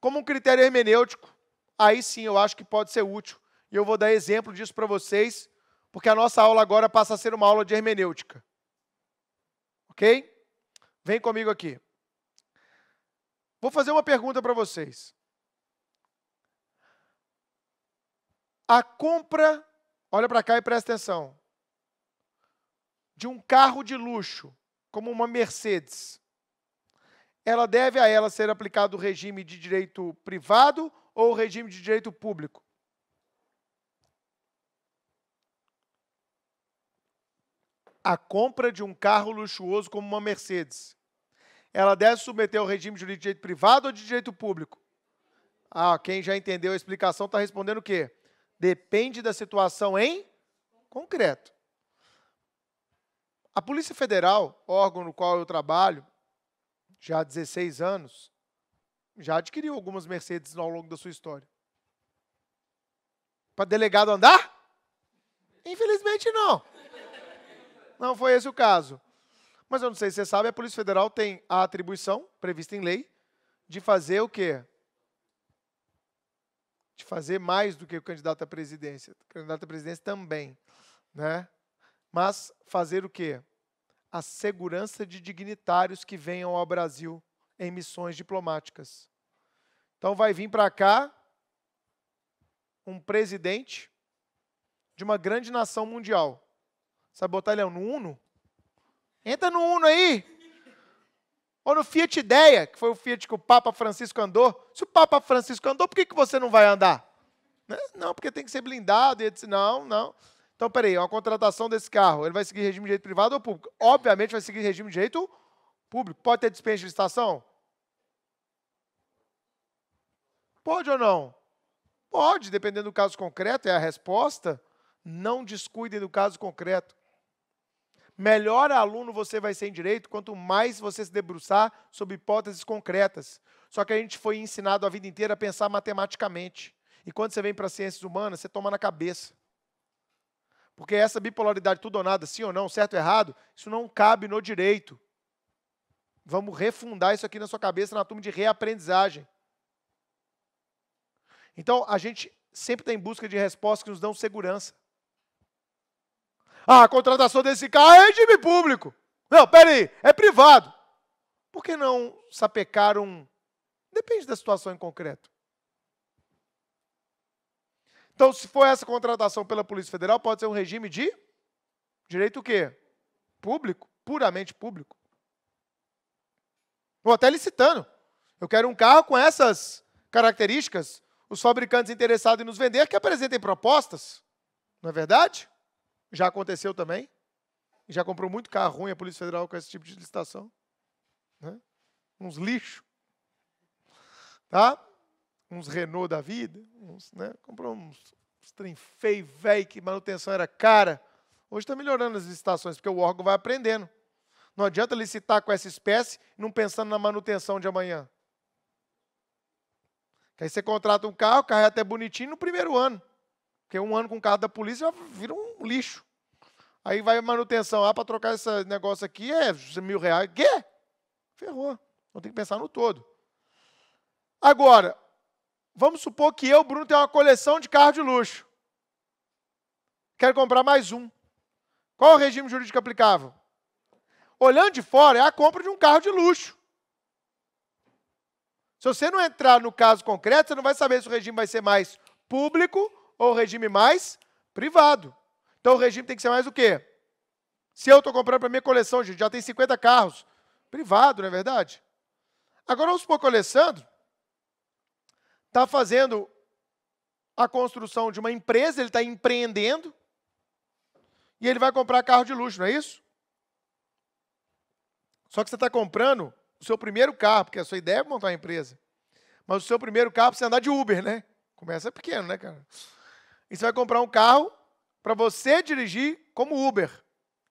como um critério hermenêutico, aí sim eu acho que pode ser útil. E eu vou dar exemplo disso para vocês, porque a nossa aula agora passa a ser uma aula de hermenêutica. Ok? Vem comigo aqui. Vou fazer uma pergunta para vocês. A compra, olha para cá e presta atenção, de um carro de luxo, como uma Mercedes, ela deve a ela ser aplicado o regime de direito privado ou o regime de direito público? A compra de um carro luxuoso como uma Mercedes, ela deve submeter ao regime jurídico de direito privado ou de direito público? Ah, quem já entendeu a explicação está respondendo o quê? Depende da situação em concreto. A Polícia Federal, órgão no qual eu trabalho, já há 16 anos, já adquiriu algumas Mercedes ao longo da sua história. Para delegado andar? Infelizmente não. Não foi esse o caso. Mas eu não sei se você sabe, a Polícia Federal tem a atribuição, prevista em lei, de fazer o quê? De fazer mais do que o candidato à presidência. O candidato à presidência também, né? Mas fazer o quê? A segurança de dignitários que venham ao Brasil em missões diplomáticas. Então vai vir para cá um presidente de uma grande nação mundial. Sabe botar ele no Uno? Entra no Uno aí. Ou no Fiat Ideia, que foi o Fiat que o Papa Francisco andou. Se o Papa Francisco andou, por que você não vai andar? Não, porque tem que ser blindado. E ele disse, não. Então, peraí, uma contratação desse carro, ele vai seguir regime de direito privado ou público? Obviamente vai seguir regime de direito público. Pode ter dispensa de licitação? Pode ou não? Pode, dependendo do caso concreto, é a resposta. Não descuidem do caso concreto. Melhor aluno você vai ser em direito, quanto mais você se debruçar sobre hipóteses concretas. Só que a gente foi ensinado a vida inteira a pensar matematicamente. E quando você vem para as ciências humanas, você toma na cabeça. Porque essa bipolaridade, tudo ou nada, sim ou não, certo ou errado, isso não cabe no direito. Vamos refundar isso aqui na sua cabeça na turma de reaprendizagem. Então, a gente sempre está em busca de respostas que nos dão segurança. Ah, a contratação desse carro é regime público. Não, peraí, é privado. Por que não sapecar um... Depende da situação em concreto. Então, se for essa contratação pela Polícia Federal, pode ser um regime de direito o quê? Público, puramente público. Ou até licitando. Eu quero um carro com essas características. Os fabricantes interessados em nos vender que apresentem propostas. Não é verdade? Já aconteceu também. Já comprou muito carro ruim a Polícia Federal com esse tipo de licitação. Né? Uns lixos. Tá? Uns Renault da vida. Né? Comprou uns trem feio, velho, que manutenção era cara. Hoje está melhorando as licitações, porque o órgão vai aprendendo. Não adianta licitar com essa espécie e não pensando na manutenção de amanhã. Que aí você contrata um carro, o carro é até bonitinho no primeiro ano. Porque um ano com o carro da polícia já vira um lixo. Aí vai a manutenção. Ah, para trocar esse negócio aqui é R$1.000. Quê? Ferrou. Então tem que pensar no todo. Agora, vamos supor que eu, Bruno, tenho uma coleção de carros de luxo. Quero comprar mais um. Qual é o regime jurídico aplicável? Olhando de fora, é a compra de um carro de luxo. Se você não entrar no caso concreto, você não vai saber se o regime vai ser mais público ou o regime mais privado. Então, o regime tem que ser mais o quê? Se eu estou comprando para minha coleção, gente, já tem 50 carros. Privado, não é verdade? Agora, vamos supor que o Alessandro está fazendo a construção de uma empresa, ele está empreendendo, e ele vai comprar carro de luxo, não é isso? Só que você está comprando o seu primeiro carro, porque a sua ideia é montar uma empresa. Mas o seu primeiro carro você andar de Uber, né? Começa pequeno, né, cara? E você vai comprar um carro para você dirigir como Uber.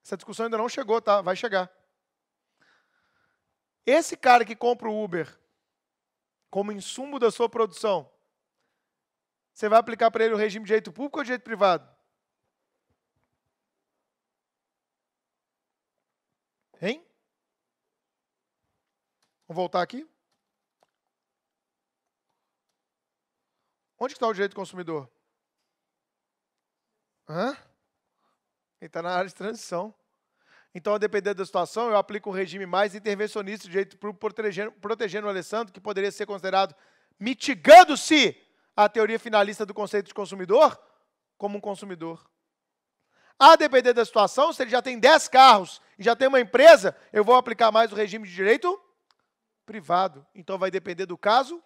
Essa discussão ainda não chegou, tá? Vai chegar. Esse cara que compra o Uber como insumo da sua produção, você vai aplicar para ele o regime de direito público ou de direito privado? Hein? Vamos voltar aqui? Onde está o direito do consumidor? Hã? Ele está na área de transição. Então, a depender da situação, eu aplico um regime mais intervencionista de direito público, protegendo o Alessandro, que poderia ser considerado, mitigando-se a teoria finalista do conceito de consumidor, como um consumidor. A depender da situação, se ele já tem 10 carros e já tem uma empresa, eu vou aplicar mais o regime de direito privado. Então, vai depender do caso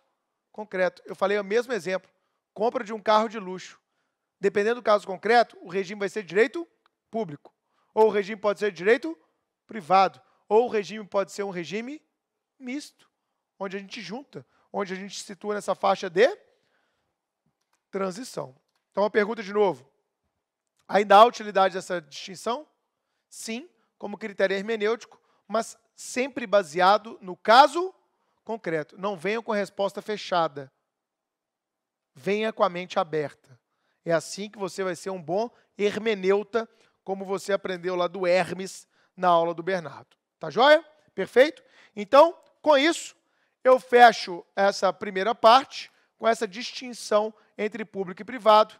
concreto. Eu falei o mesmo exemplo. Compra de um carro de luxo. Dependendo do caso concreto, o regime vai ser direito público. Ou o regime pode ser direito privado. Ou o regime pode ser um regime misto, onde a gente junta, onde a gente se situa nessa faixa de transição. Então, a pergunta de novo. Ainda há utilidade dessa distinção? Sim, como critério hermenêutico, mas sempre baseado no caso concreto. Não venham com a resposta fechada. Venha com a mente aberta. É assim que você vai ser um bom hermeneuta, como você aprendeu lá do Hermes na aula do Bernardo. Tá joia? Perfeito? Então, com isso, eu fecho essa primeira parte com essa distinção entre público e privado.